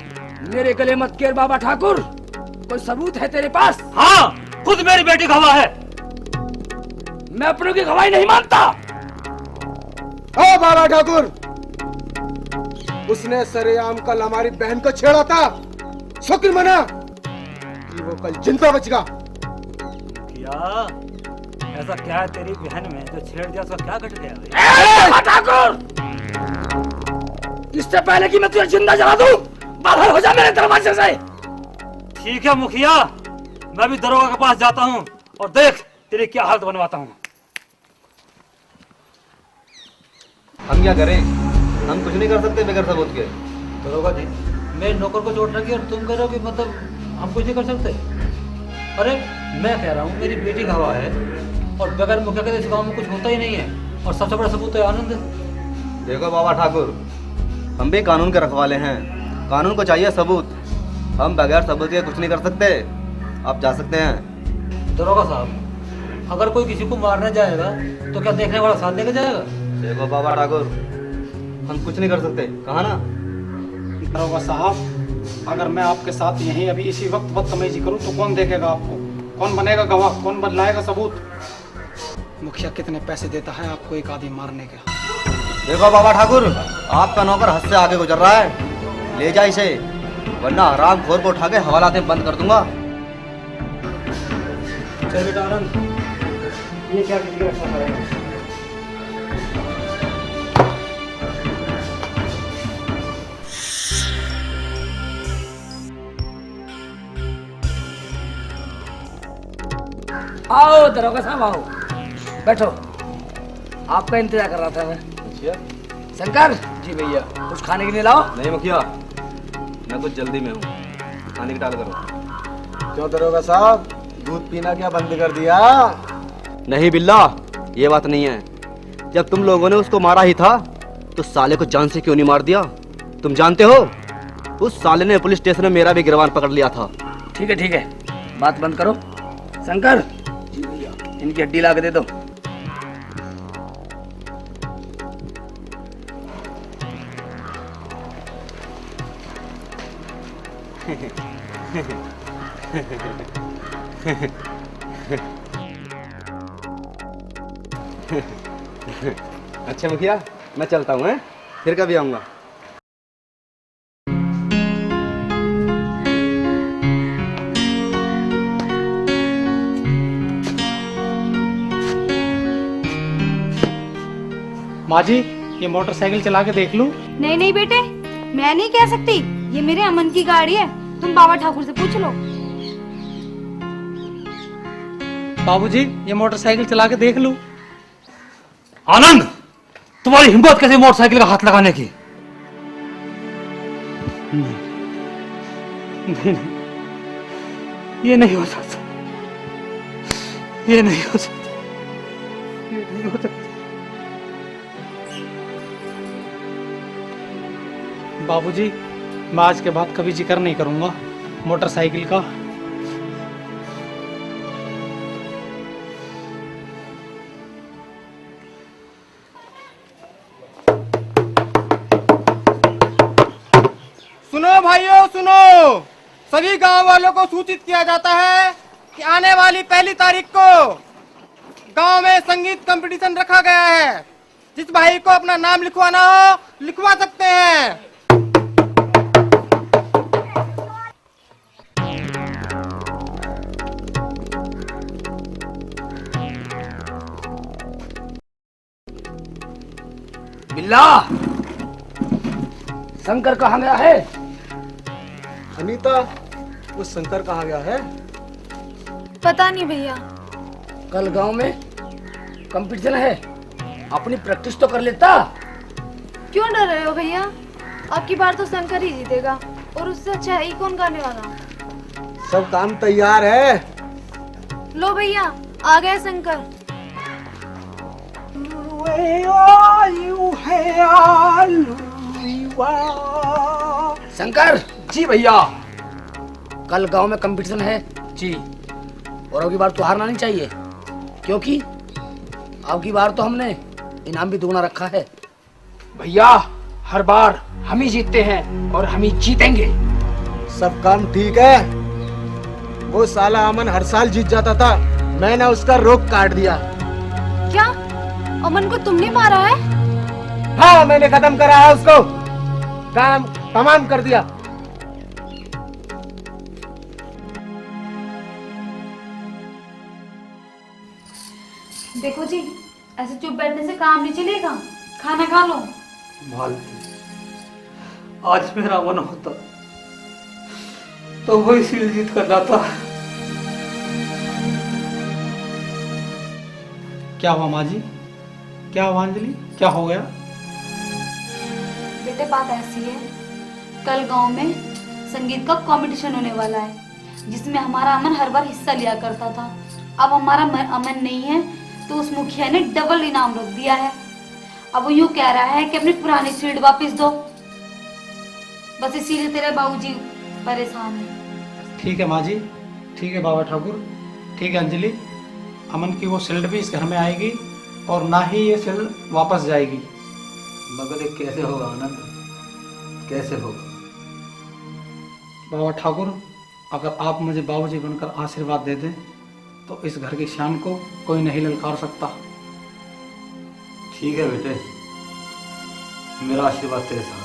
मेरे गले मत गिर बाबा ठाकुर। कोई सबूत है तेरे पास? हाँ, खुद मेरी बेटी गवाह है। मैं अपनों की गवाही नहीं मानता। ओ बाबा ठाकुर, उसने सरेआम कल हमारी बहन को छेड़ा था। शुक्र मना कि वो कल जिंदा बच गया। मुखिया ऐसा क्या है तेरी बहन में जो छेड़ दिया, उसका क्या घट गया? बाबा ठाकुर, इससे पहले कि मैं तुझे जिंदा जला दूं, बाहर हो जा मेरे दरवाजे से। ठीक है मुखिया, मैं भी दरोगा के पास जाता हूँ और देख तेरी क्या हालत बनवाता हूँ। हम क्या करें? हम कुछ नहीं कर सकते बगैर सबूत के। दरोगा जी, मेरे नौकर को चोट लगी और तुम कह रहे हो कि मतलब हम कुछ नहीं कर सकते? अरे मैं कह रहा हूँ मेरी बेटी गवाह है और बगैर मुखिया के इस गाँव में कुछ होता ही नहीं है, और सबसे बड़ा सबूत है आनंद। देखो बाबा ठाकुर, हम भी कानून के रखवाले हैं, कानून को चाहिए सबूत। हम बगैर सबूत के कुछ नहीं कर सकते। आप जा सकते हैं। दरोगा साहब, अगर कोई किसी को मारने जाएगा तो क्या देखने वाला साथ लेके जाएगा? देखो बाबा ठाकुर, हम कुछ नहीं कर सकते, कहा ना। दरोगा साहब, अगर मैं आपके साथ यहीं अभी इसी वक्त बदतमीजी करूं तो कौन देखेगा आपको? कौन बनेगा गवाह? कौन बदलाएगा सबूत? मुखिया कितने पैसे देता है आपको एक आदमी मारने के? देखो बाबा ठाकुर, आपका नौकर हद से आगे गुजर रहा है, ले जा इसे, वरना हरामखोर को उठा के हवालात में बंद कर दूंगा। चल बेटा आनंद, ये क्या किसी की रक्षा करेगा? आओ दरोगा साहब, आओ बैठो। आपका इंतजार कर रहा था मैं। शंकर जी, भैया कुछ खाने के लिए लाओ। नहीं मुखिया, मैं कुछ जल्दी में हूँ, खाने की टाल करो। क्यों दरोगा साहब, दूध पीना क्या बंद कर दिया? नहीं बिल्ला, ये बात नहीं है। जब तुम लोगों ने उसको मारा ही था तो साले को जान से क्यों नहीं मार दिया? तुम जानते हो, उस साले ने पुलिस स्टेशन में मेरा भी गिरबान पकड़ लिया था। ठीक है, बात बंद करो। शंकर जी, भैया इनकी हड्डी ला के दे दो। अच्छा मुखिया, मैं चलता हूँ, हैं? फिर कभी आऊँगा। माँ जी, ये मोटरसाइकिल चला के देख लूं? नहीं नहीं बेटे, मैं नहीं कह सकती, ये मेरे अमन की गाड़ी है, तुम बाबा ठाकुर से पूछ लो। बाबूजी, ये मोटरसाइकिल चला के देख लूं? आनंद, तुम्हारी हिम्मत कैसे मोटरसाइकिल का हाथ लगाने की? ये नहीं हो सकता, ये नहीं हो सकता, ये नहीं हो सकता। बाबूजी, मैं आज के बाद कभी जिक्र नहीं करूंगा मोटरसाइकिल का। सुनो भाइयों सुनो, सभी गांव वालों को सूचित किया जाता है कि आने वाली 1 तारीख को गांव में संगीत कंपटीशन रखा गया है। जिस भाई को अपना नाम लिखवाना हो लिखवा सकते हैं। बिल्ला, शंकर कहाँ गया है? अनीता, वो शंकर कहाँ गया है? पता नहीं भैया। कल गांव में कंपटीशन है, अपनी प्रैक्टिस तो कर लेता। क्यों डर रहे हो भैया? अब की बार तो शंकर ही जीतेगा, और उससे अच्छा ही कौन गाने वाला। सब काम तैयार है। लो भैया, आ गया शंकर। शंकर जी भैया, कल गांव में कंपटीशन है जी, और अब की बार तो हारना नहीं चाहिए, क्योंकि अब की बार तो हमने इनाम भी दुगना रखा है। भैया, हर बार हम ही जीतते हैं और हम ही जीतेंगे। सब काम ठीक है। वो साला अमन हर साल जीत जाता था, मैंने उसका रोक काट दिया। क्या अमन को तुमने मारा है? हाँ, मैंने खत्म करा है उसको, काम तमाम कर दिया। देखो जी, ऐसे चुप बैठने से काम नहीं चलेगा, खाना खा लो। मालती, आज मेरा मन होता तो वही सील जीत कर लाता। क्या हुआ माँ जी? क्या हुआ अंजलि? क्या हो गया? बेटे बात ऐसी है, कल गांव में संगीत का कंपटीशन होने वाला है, जिसमें हमारा अमन हर बार हिस्सा लिया करता था। अब हमारा अमन नहीं है, तो उस मुखिया ने डबल इनाम रख दिया है। अब वो यूँ कह रहा है कि अपनी पुरानी सीट वापस दो। बस इसीलिए तेरे बाबूजी परेशान है। ठीक है माँ जी, ठीक है बाबा ठाकुर, ठीक है अंजलि। अमन की वो शील्ड भी इस घर में आएगी और ना ही ये शील्ड वापस जाएगी। मगर ये कैसे होगा आनंद, कैसे होगा? बाबा ठाकुर, अगर आप मुझे बाबूजी बनकर आशीर्वाद दे दें तो इस घर की शान को कोई नहीं ललकार सकता। ठीक है बेटे, मेरा आशीर्वाद तेरे साथ।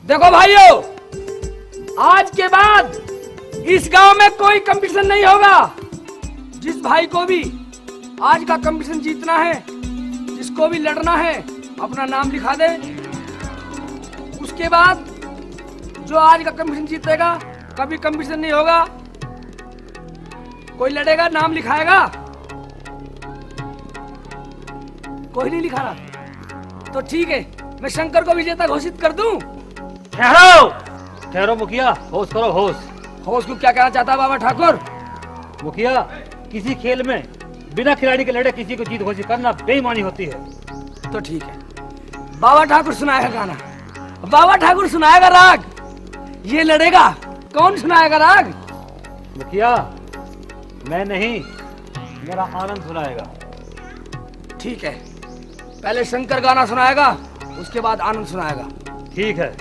देखो भाइयों, आज के बाद इस गांव में कोई कंपटीशन नहीं होगा। जिस भाई को भी आज का कंपटीशन जीतना है, जिसको भी लड़ना है, अपना नाम लिखा दे। उसके बाद जो आज का कंपटीशन जीतेगा, कभी कंपटीशन नहीं होगा। कोई लड़ेगा, नाम लिखाएगा। कोई नहीं लिखा रहा तो ठीक है, मैं शंकर को विजेता घोषित कर दूं। ठहरो, ठहरो मुखिया, होश करो, होश। होश को क्या कहना चाहता है बाबा ठाकुर? मुखिया, किसी खेल में बिना खिलाड़ी के लड़े किसी को जीत घोषित करना बेईमानी होती है। तो ठीक है, बाबा ठाकुर सुनाएगा गाना, बाबा ठाकुर सुनाएगा राग। ये लड़ेगा, कौन सुनाएगा राग? मुखिया, मैं नहीं, मेरा आनंद सुनाएगा। ठीक है, पहले शंकर गाना सुनाएगा, उसके बाद आनंद सुनाएगा। ठीक है।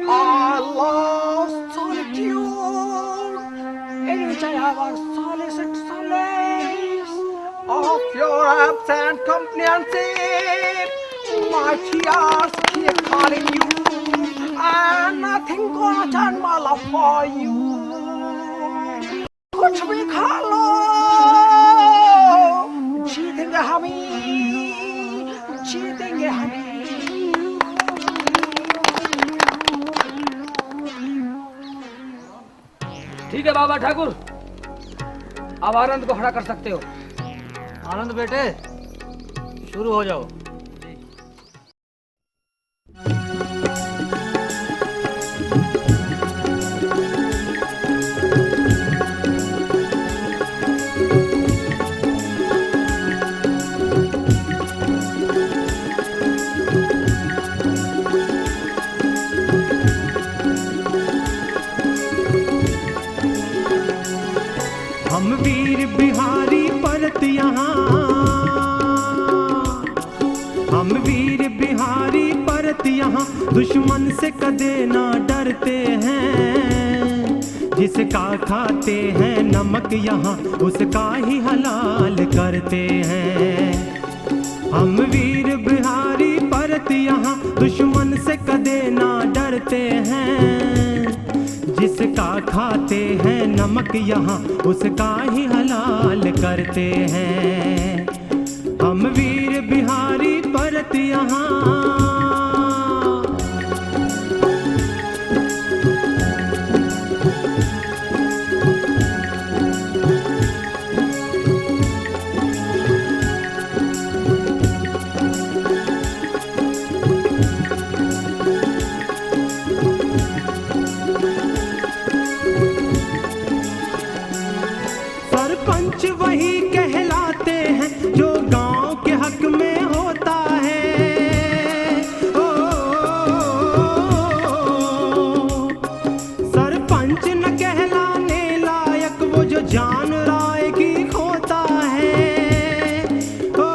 I lost solitude in which I have a solicit solace of your absent companionship. My tears keep calling you, and nothing gonna turn my love for you. कुछ भी खा लो, जीतेंगे हम ही, जीतेंगे हम ही। ठीक है बाबा ठाकुर, अब आनंद को खड़ा कर सकते हो। आनंद बेटे शुरू हो जाओ। हम वीर बिहारी परत यहाँ, हम वीर बिहारी परत यहाँ दुश्मन से कदे ना डरते हैं। जिसका खाते हैं नमक यहाँ उसका ही हलाल करते हैं। हम वीर बिहारी परत यहाँ दुश्मन से कदे ना डरते हैं। जिसका खाते हैं नमक यहाँ उसका ही हलाल करते हैं। हम वीर बिहारी परत यहाँ। सरपंच वही कहलाते हैं जो गांव के हक में होता है। ओ, सरपंच न कहलाने लायक वो जो जान राय की खोता है। ओ,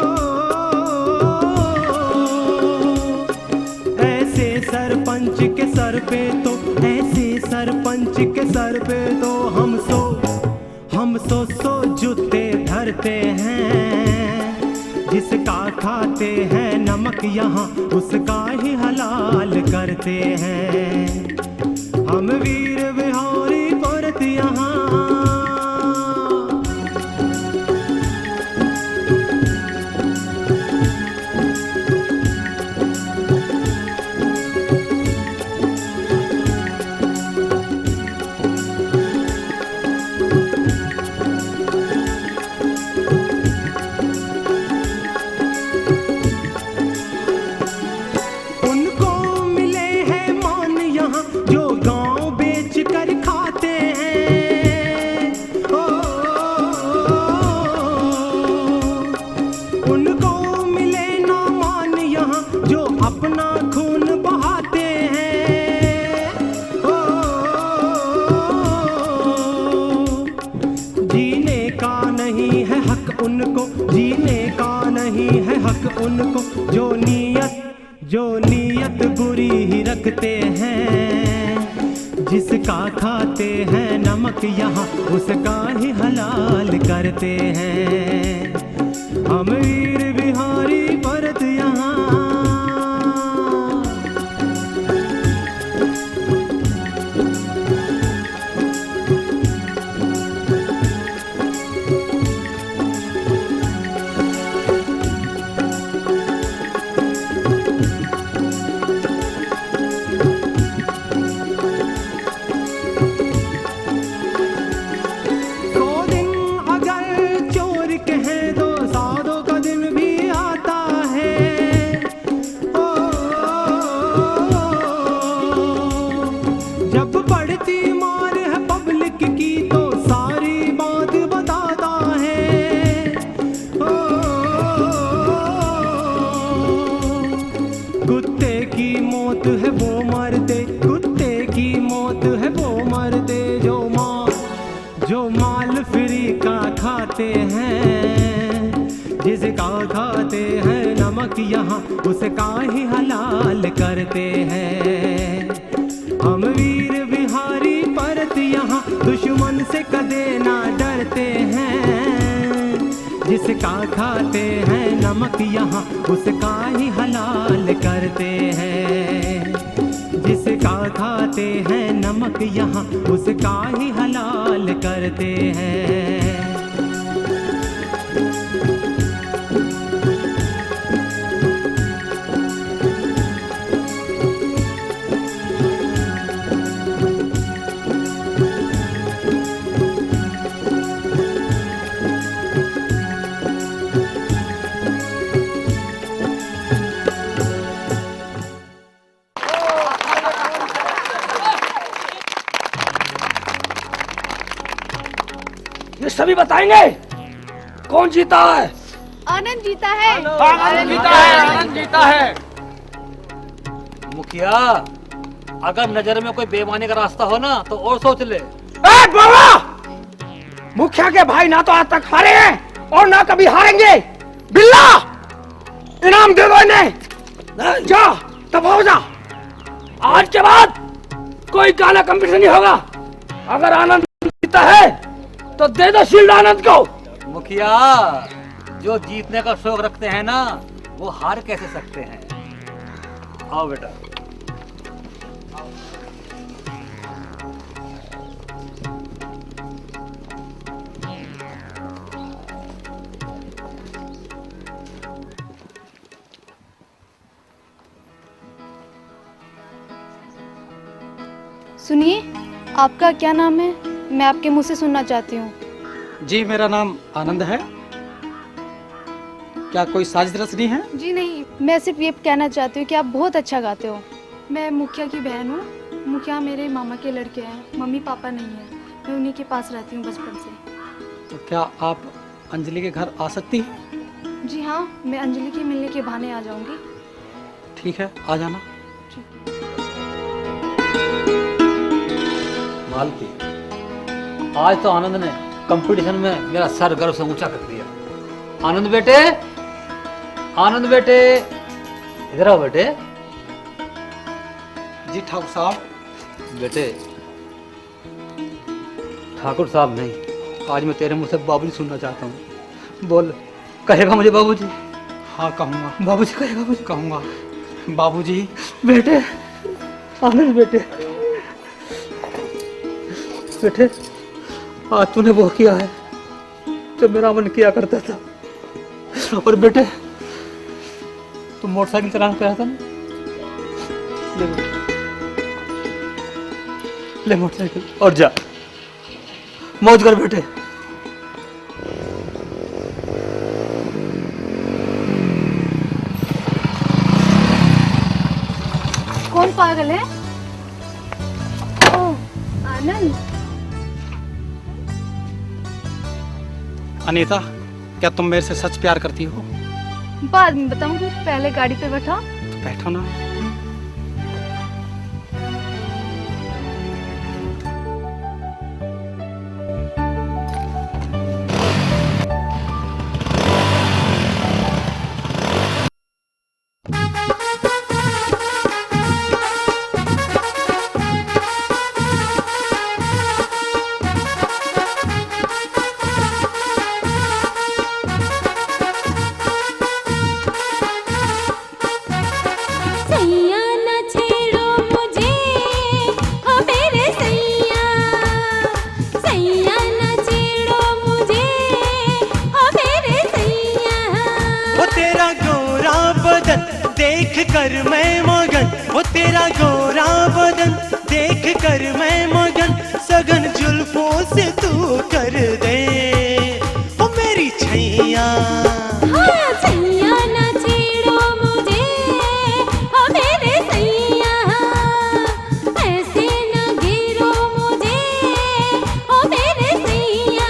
ऐसे सरपंच के सर पे तो, ऐसे सरपंच के सर पे तो हम सो जूते धरते हैं। जिसका खाते हैं नमक यहाँ उसका ही हलाल करते हैं। हम वीर बिहारी परत यहाँ। उनको जो नीयत बुरी ही रखते हैं। जिसका खाते हैं नमक यहाँ उसका ही हलाल करते हैं। हम वीर बिहारी परत यहाँ। जिसका खाते हैं नमक यहाँ उसका ही हलाल करते हैं। हम वीर बिहारी परत यहाँ दुश्मन से कदे ना डरते हैं। जिसका खाते हैं नमक यहाँ उसका ही हलाल करते हैं। जिसका खाते हैं नमक यहाँ उसका ही हलाल करते हैं। सभी बताएंगे कौन जीता है। आनंद जीता है। आनंद जीता है। आनंद जीता है। मुखिया, अगर नजर में कोई बेईमानी का रास्ता हो ना तो और सोच ले। बाबा, मुखिया के भाई ना तो आज तक हारे हैं और ना कभी हारेंगे। बिल्ला, इनाम दे दो इन्हें। जा, तब हो जा। आज के बाद कोई गाना कंपटीशन नहीं होगा। अगर आनंद जीता है तो दे दो शील्ड आनंद को। मुखिया, जो जीतने का शौक रखते हैं ना वो हार कैसे सकते हैं। आओ बेटा। सुनिए, आपका क्या नाम है? मैं आपके मुंह से सुनना चाहती हूँ। जी, मेरा नाम आनंद है। क्या कोई साजिश रचनी है? जी नहीं, मैं सिर्फ ये कहना चाहती हूँ कि आप बहुत अच्छा गाते हो। मैं मुखिया की बहन हूँ। मुखिया मेरे मामा के लड़के हैं, मम्मी पापा नहीं है। मैं उन्हीं के पास रहती हूँ बचपन से। तो क्या आप अंजलि के घर आ सकती हैं? जी हाँ, मैं अंजलि के मिलने के बहाने आ जाऊंगी। ठीक है, आ जाना। मालती, आज तो आनंद ने कंपटीशन में मेरा सर गर्व से ऊंचा कर दिया। आनंद बेटे, आनंद बेटे, इधर आओ बेटे। जी ठाकुर साहब। बेटे, ठाकुर साहब नहीं, आज मैं तेरे मुंह से बाबूजी सुनना चाहता हूँ। बोल, कहेगा मुझे बाबूजी? हाँ कहूँगा। बाबूजी कहेगा मुझे? कहूँगा। बाबूजी। बेटे, आनंद बेटे, बेटे, आज तूने वो किया है जो मेरा मन किया करता था। और बेटे, तुम मोटरसाइकिल चलाना चाहता था ना? ले बेटे, ले मोटरसाइकिल और जा, मौज कर बेटे। कौन पागल है? ओह, आनंद। अनीता, क्या तुम मेरे से सच प्यार करती हो? बाद में बताऊंगी, पहले गाड़ी पे बैठा। तो बैठो ना। देख कर मैं मगन, वो तेरा गोरा बदन देख कर मैं मगन, सगन जुल्फों से तू कर दे वो मेरी छैया। हाँ, छैया ना छेड़ो मुझे, ओ मेरे सैया, ऐसे ना घेरो मुझे, ओ मेरे सैया।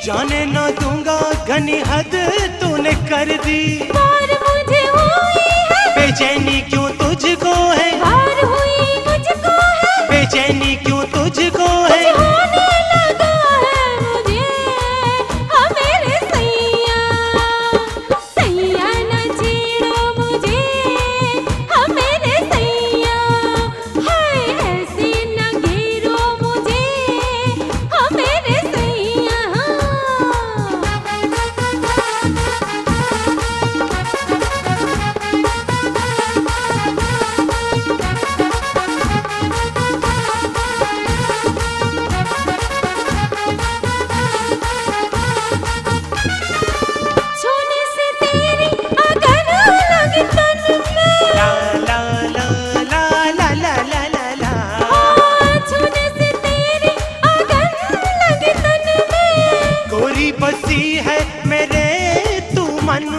जाने ना दूंगा घनी हद तूने कर दी, और मुझे हुई है बेचैनी क्यों तुझको है, और हुई मुझको है बेचैनी क्यों तुझको है, होने लगा है मुझे, ओ मेरे सैया, सैया ना छेड़ो मुझे, ओ मेरे सैया, हाय ऐसे ना घेरो मुझे, ओ मेरे सैया।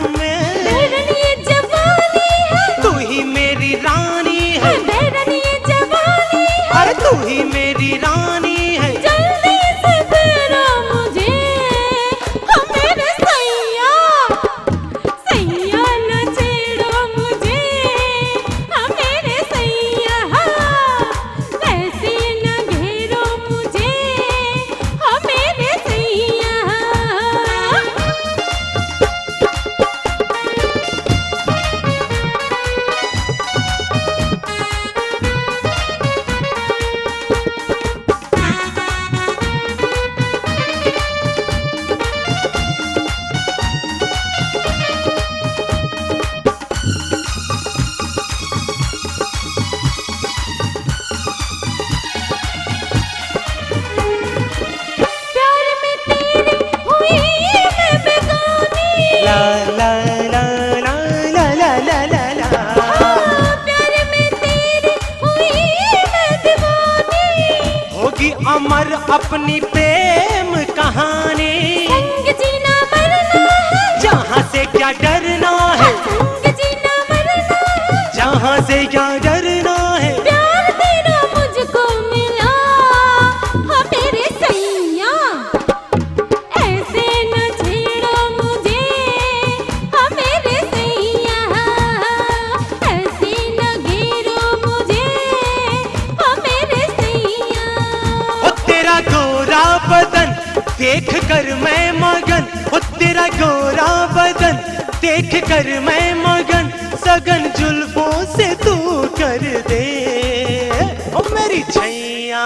में बैरन ये जवानी है, तू ही मेरी रानी है। बैरन ये जवानी है, अरे तू ही मेरी रानी है। जल्दी से फेरो मुझे, हाँ मेरे सैया, सैया न छेड़ो मुझे, हाँ मेरे सैया, ऐसे न घेरो मुझे, हाँ मेरे सैया। प्यार में तेरी हुई मैं बेगानी, ला ला ला ला ला ला ला ला ला। प्यार में तेरी हुई मैं दीवानी, होगी अमर अपनी प्रेम कहानी। संग जीना मरना है, जहाँ से क्या डरना है, संग जीना मरना है, जहाँ से क्या डरना है। प्यार तेरा मुझको मिला, हाँ मेरे सैया, ऐसे न छेड़ो मुझे, हाँ मेरे सैया, ऐसे न घेरो मुझे, हाँ मेरे सैया। ओ तेरा गोरा बदन देख कर मैं मगन, ओ तेरा गोरा बदन देख कर मैं मगन। सगन जुल्फों से तू कर दे ओ मेरी छैया।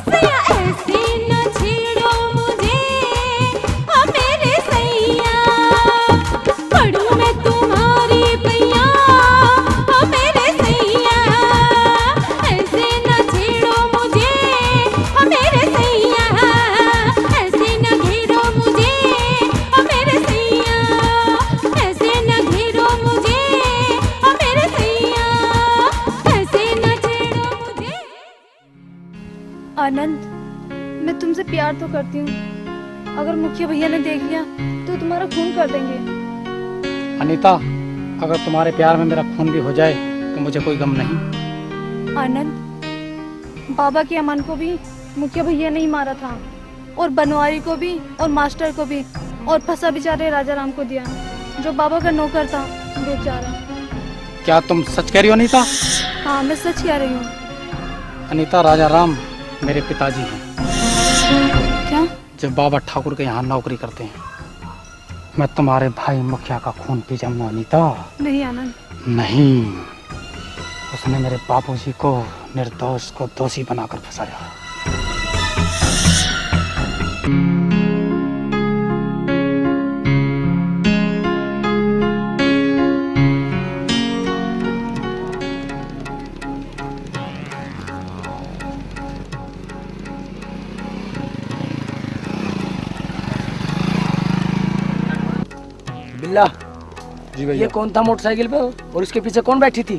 सैया ऐसे न छेड़ो मुझे, हाँ मेरे सैया, पढ़ूं मैं तुम्हारी पैया, हाँ मेरे सैया, ऐसे न छेड़ो मुझे, हाँ मेरे सैया, ऐसे न घेरो मुझे, हाँ मेरे सैया, ऐसे न घेरो मुझे, हाँ मेरे सैया, ऐसे न छेड़ो मुझे। आनंद, मैं तुमसे प्यार तो करती हूँ। अगर मुखिया भैया ने देख लिया तो तुम्हारा खून कर देंगे। अनीता, अगर तुम्हारे प्यार में मेरा खून भी हो जाए तो मुझे कोई गम नहीं। आनंद, बाबा के अमन को भी मुखिया भैया ने ही मारा था, और बनवारी को भी, और मास्टर को भी, और फंसा बेचारे राजा राम को दिया, जो बाबा का नौकर था बेचारा। क्या तुम सच कह रही हो अनीता? हाँ, मैं सच कह रही हूँ। अनीता, राजा राम मेरे पिताजी हैं, क्या? जो बाबा ठाकुर के यहाँ नौकरी करते हैं। मैं तुम्हारे भाई मुखिया का खून पी जाऊंगा अनीता। नहीं आनंद। नहीं, उसने मेरे बाबूजी को, निर्दोष को दोषी बनाकर फंसाया। बिल्ला जी भैया। ये कौन था मोटरसाइकिल पे और इसके पीछे कौन बैठी थी?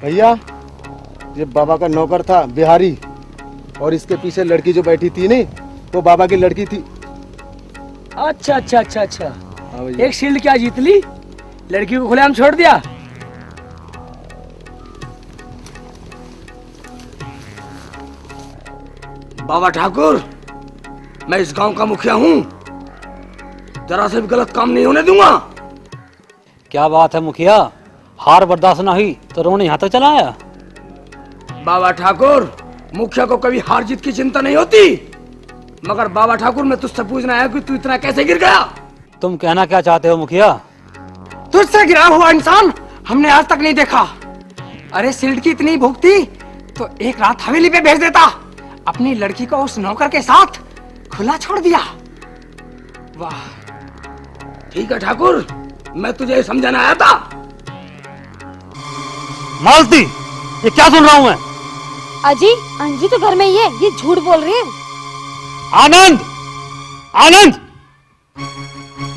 भैया, ये बाबा का नौकर था बिहारी, और इसके पीछे लड़की जो बैठी थी नहीं, वो बाबा की लड़की थी। अच्छा अच्छा अच्छा अच्छा, हाँ भैया। एक शील्ड क्या जीत ली, लड़की को खुलेआम छोड़ दिया। बाबा ठाकुर, मैं इस गांव का मुखिया हूँ, जरा से भी गलत काम नहीं होने दूंगा। क्या बात है मुखिया, हार बर्दाश्त ना हुई तो रोने यहाँ तक चला आया? बाबा ठाकुर, मुखिया को कभी हार जीत की चिंता नहीं होती, मगर बाबा ठाकुर मैं तुझसे पूछना है कि तू इतना कैसे गिर गया? तुम कहना क्या चाहते हो मुखिया? तुझसे गिरा हुआ इंसान हमने आज तक नहीं देखा। अरे सिल्ड की इतनी भूख थी तो एक रात हवेली पे भेज देता, अपनी लड़की को उस नौकर के साथ खुला छोड़ दिया। वाह, ठीक है ठाकुर, मैं तुझे समझाना आया था। मालती, ये क्या सुन रहा हूं मैं? अजी, अंजी तो घर में ही है, ये झूठ बोल रही है। आनंद, आनंद,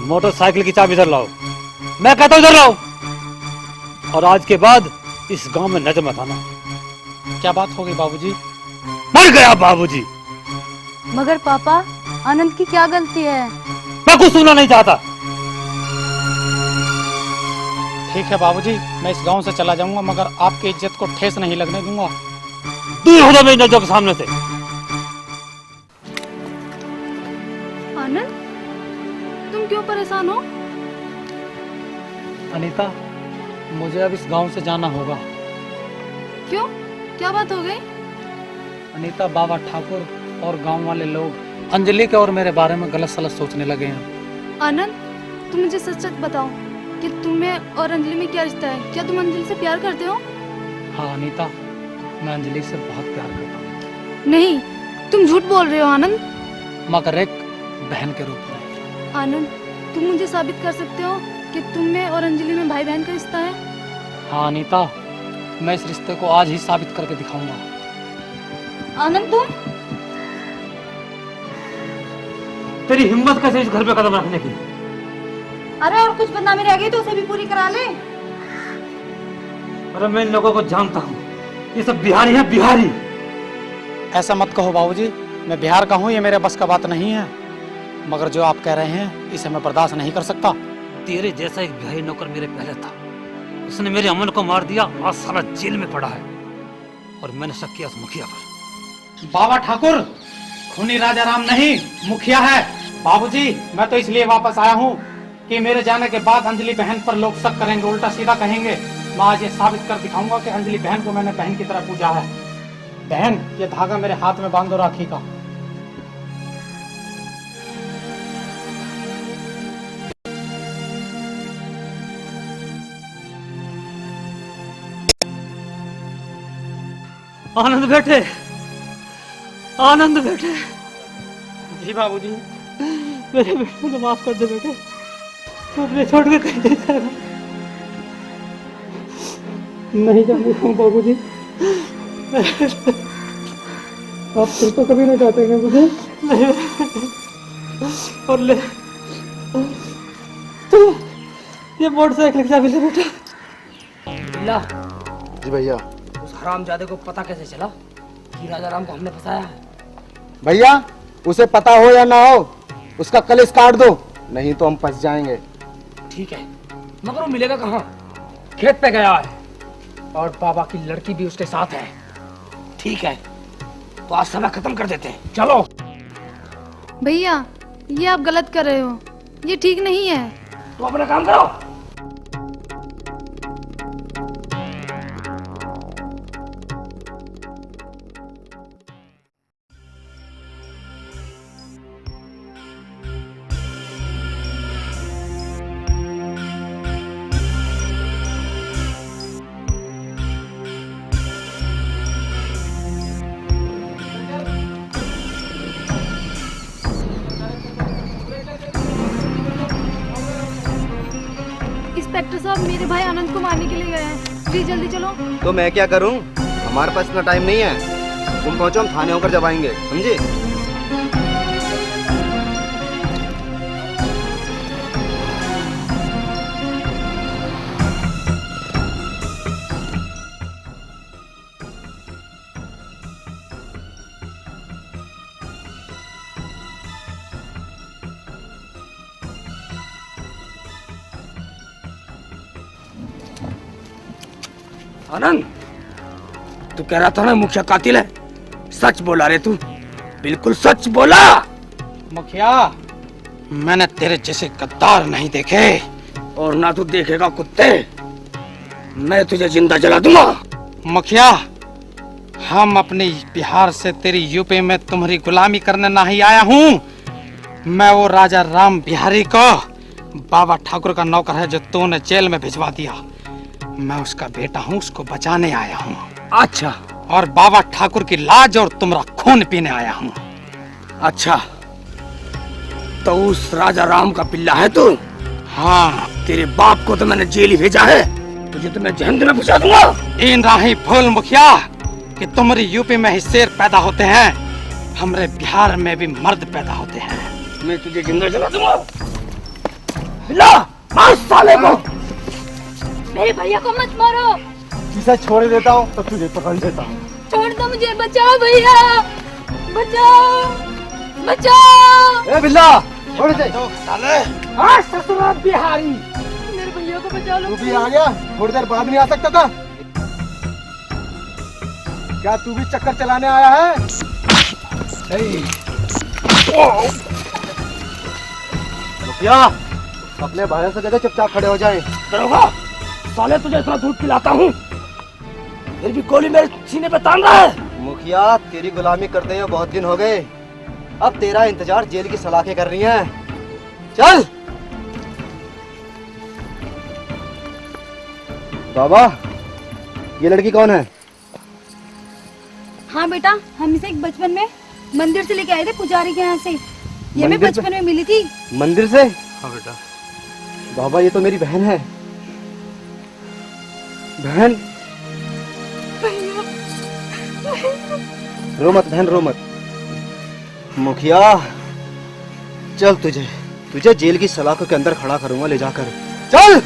मोटरसाइकिल की चाबी इधर लाओ। मैं कहता हूं इधर लाओ, और आज के बाद इस गांव में नजर मत आना। क्या बात हो गई बाबूजी? मर गया बाबूजी। मगर पापा, आनंद की क्या गलती है? मैं कुछ सुनना नहीं चाहता। ठीक है बाबूजी, मैं इस गांव से चला जाऊंगा, मगर आपकी इज्जत को ठेस नहीं लगने दूंगा। दूर हो जा मेरी नजर के सामने से। आनंद, तुम क्यों परेशान हो? अनीता, मुझे अब इस गांव से जाना होगा। क्यों, क्या बात हो गई? अनीता, बाबा ठाकुर और गांव वाले लोग अंजलि के और मेरे बारे में गलत सलत सोचने लगे हैं। आनंद, तुम मुझे सच सच बताओ कि तुम्हें और अंजलि में क्या रिश्ता है? क्या तुम अंजलि से प्यार करते हो? हाँ अनीता, मैं अंजलि से बहुत प्यार करता हूँ। नहीं, तुम झूठ बोल रहे हो आनंद। मगर एक बहन के रूप में। आनंद, तुम मुझे साबित कर सकते हो कि तुम में और अंजलि में भाई बहन का रिश्ता है? हाँ अनीता, मैं इस रिश्ते को आज ही साबित करके दिखाऊंगा। आनंद, तुम? तेरी हिम्मत कैसे इस घर पे कदम रखने की? अरे और कुछ बदनामी रह गई तो उसे भी पूरी करा ले। अरे मैं इन लोगों को जानता हूँ, ये सब बिहारी हैं, बिहारी। ऐसा मत कहो बाबूजी, मैं बिहार का हूँ, ये मेरे बस का बात नहीं है। मगर जो आप कह रहे हैं इसे मैं बर्दाश्त नहीं कर सकता। तेरे जैसा एक बिहारी नौकर मेरे पहले था, उसने मेरे अमन को मार दिया, आज साला जेल में पड़ा है। और मैंने शक किया उस मुखिया पर। बाबा ठाकुर खूनी राजा राम नहीं, मुखिया है। बाबूजी, मैं तो इसलिए वापस आया हूँ कि मेरे जाने के बाद अंजलि बहन पर लोग शक करेंगे, उल्टा सीधा कहेंगे। मैं आज ये साबित कर दिखाऊंगा कि अंजलि बहन को मैंने बहन की तरह पूजा है। बहन, ये धागा मेरे हाथ में बांध दो राखी का। आनंद बेटे, आनंद बेटे। जी बाबूजी। मेरे बेटे को माफ कर दे बेटे, तुमने छोड़ के कहीं नहीं जाना। नहीं जाने दूँ बाबूजी, आप फिर तो कभी नहीं डांटेंगे मुझे। नहीं। और ले तू ये मोटरसाइकिल की चाबी ले बेटा। बिल्ला, जी भैया। उस हरामजादे को पता कैसे चला कि राजा राम को हमने फंसाया है? भैया, उसे पता हो या ना हो, उसका कलेश काट दो, नहीं तो हम फंस जाएंगे। ठीक है, मगर वो मिलेगा कहाँ? खेत पे गया है और बाबा की लड़की भी उसके साथ है। ठीक है, तो आज समय खत्म कर देते हैं, चलो। भैया, ये आप गलत कर रहे हो, ये ठीक नहीं है। तो अपना काम करो। इंस्पेक्टर साहब, मेरे भाई आनंद को मारने के लिए गए हैं, प्लीज जल्दी चलो। तो मैं क्या करूं? हमारे पास इतना टाइम नहीं है। तुम पहुंचो, हम थाने होकर जब आएंगे, समझे? आनंद, तू कह रहा था ना मुखिया कातिल है, सच बोला रे तू, बिल्कुल सच बोला। मुखिया, मैंने तेरे जैसे गद्दार नहीं देखे। और ना तू देखेगा कुत्ते, मैं तुझे जिंदा जला दूंगा। मुखिया, हम अपने बिहार से तेरी यूपी में तुम्हारी गुलामी करने नहीं आया हूँ। मैं वो राजा राम बिहारी को, बाबा ठाकुर का नौकर है जो तूने जेल में भिजवा दिया। मैं उसका बेटा हूँ, उसको बचाने आया हूँ। अच्छा। और बाबा ठाकुर की लाज और तुम्हारा खून पीने आया हूँ। अच्छा, तो उस राजा राम का पिल्ला है तू? हाँ। तेरे बाप को तो मैंने जेल ही भेजा है, तुझे तो मैं जहन्नम में पहुंचा दूंगा। इन राही भूल मुखिया कि तुम्हारी यूपी में ही शेर पैदा होते हैं, हमारे बिहार में भी मर्द पैदा होते हैं। मैं तुझे जिंदा जला दूंगा। पिल्ला, मार साले को। मेरे भैया को मत मारो। इसे छोड़ देता हूँ तो तुझे पकड़ लेता हूँ। छोड़ दो मुझे, बचाओ भैया, बचाओ, बचाओ। ए बिल्ला, छोड़ दे। हाँ ससुरा बिहारी, मेरे भैया को को बचा लो। तू भी आ गया? थोड़ी देर बाद नहीं आ सकता था? क्या तू भी चक्कर चलाने आया है? मुखिया, अपने भाइयों से कहते चुपचाप खड़े हो जाएं। दरोगा, साले तुझे इतना दूध पिलाता हूँ, फिर भी गोली मेरे सीने पे तान रहा है। मुखिया, तेरी गुलामी करते हुए बहुत दिन हो गए। अब तेरा इंतजार जेल की सलाखें कर रही हैं। चल। बाबा, ये लड़की कौन है? हाँ बेटा, हम इसे एक बचपन में मंदिर से लेके आए थे पुजारी के यहाँ से। ये हमें मंदिर से? बचपन में मिली थी। मंदिर से? हाँ बेटा। बाबा, ये तो मेरी बहन है। बहन? रो मत बहन, रो मत। मुखिया, चल तुझे जेल की सलाखों के अंदर खड़ा करूंगा ले जाकर। चल।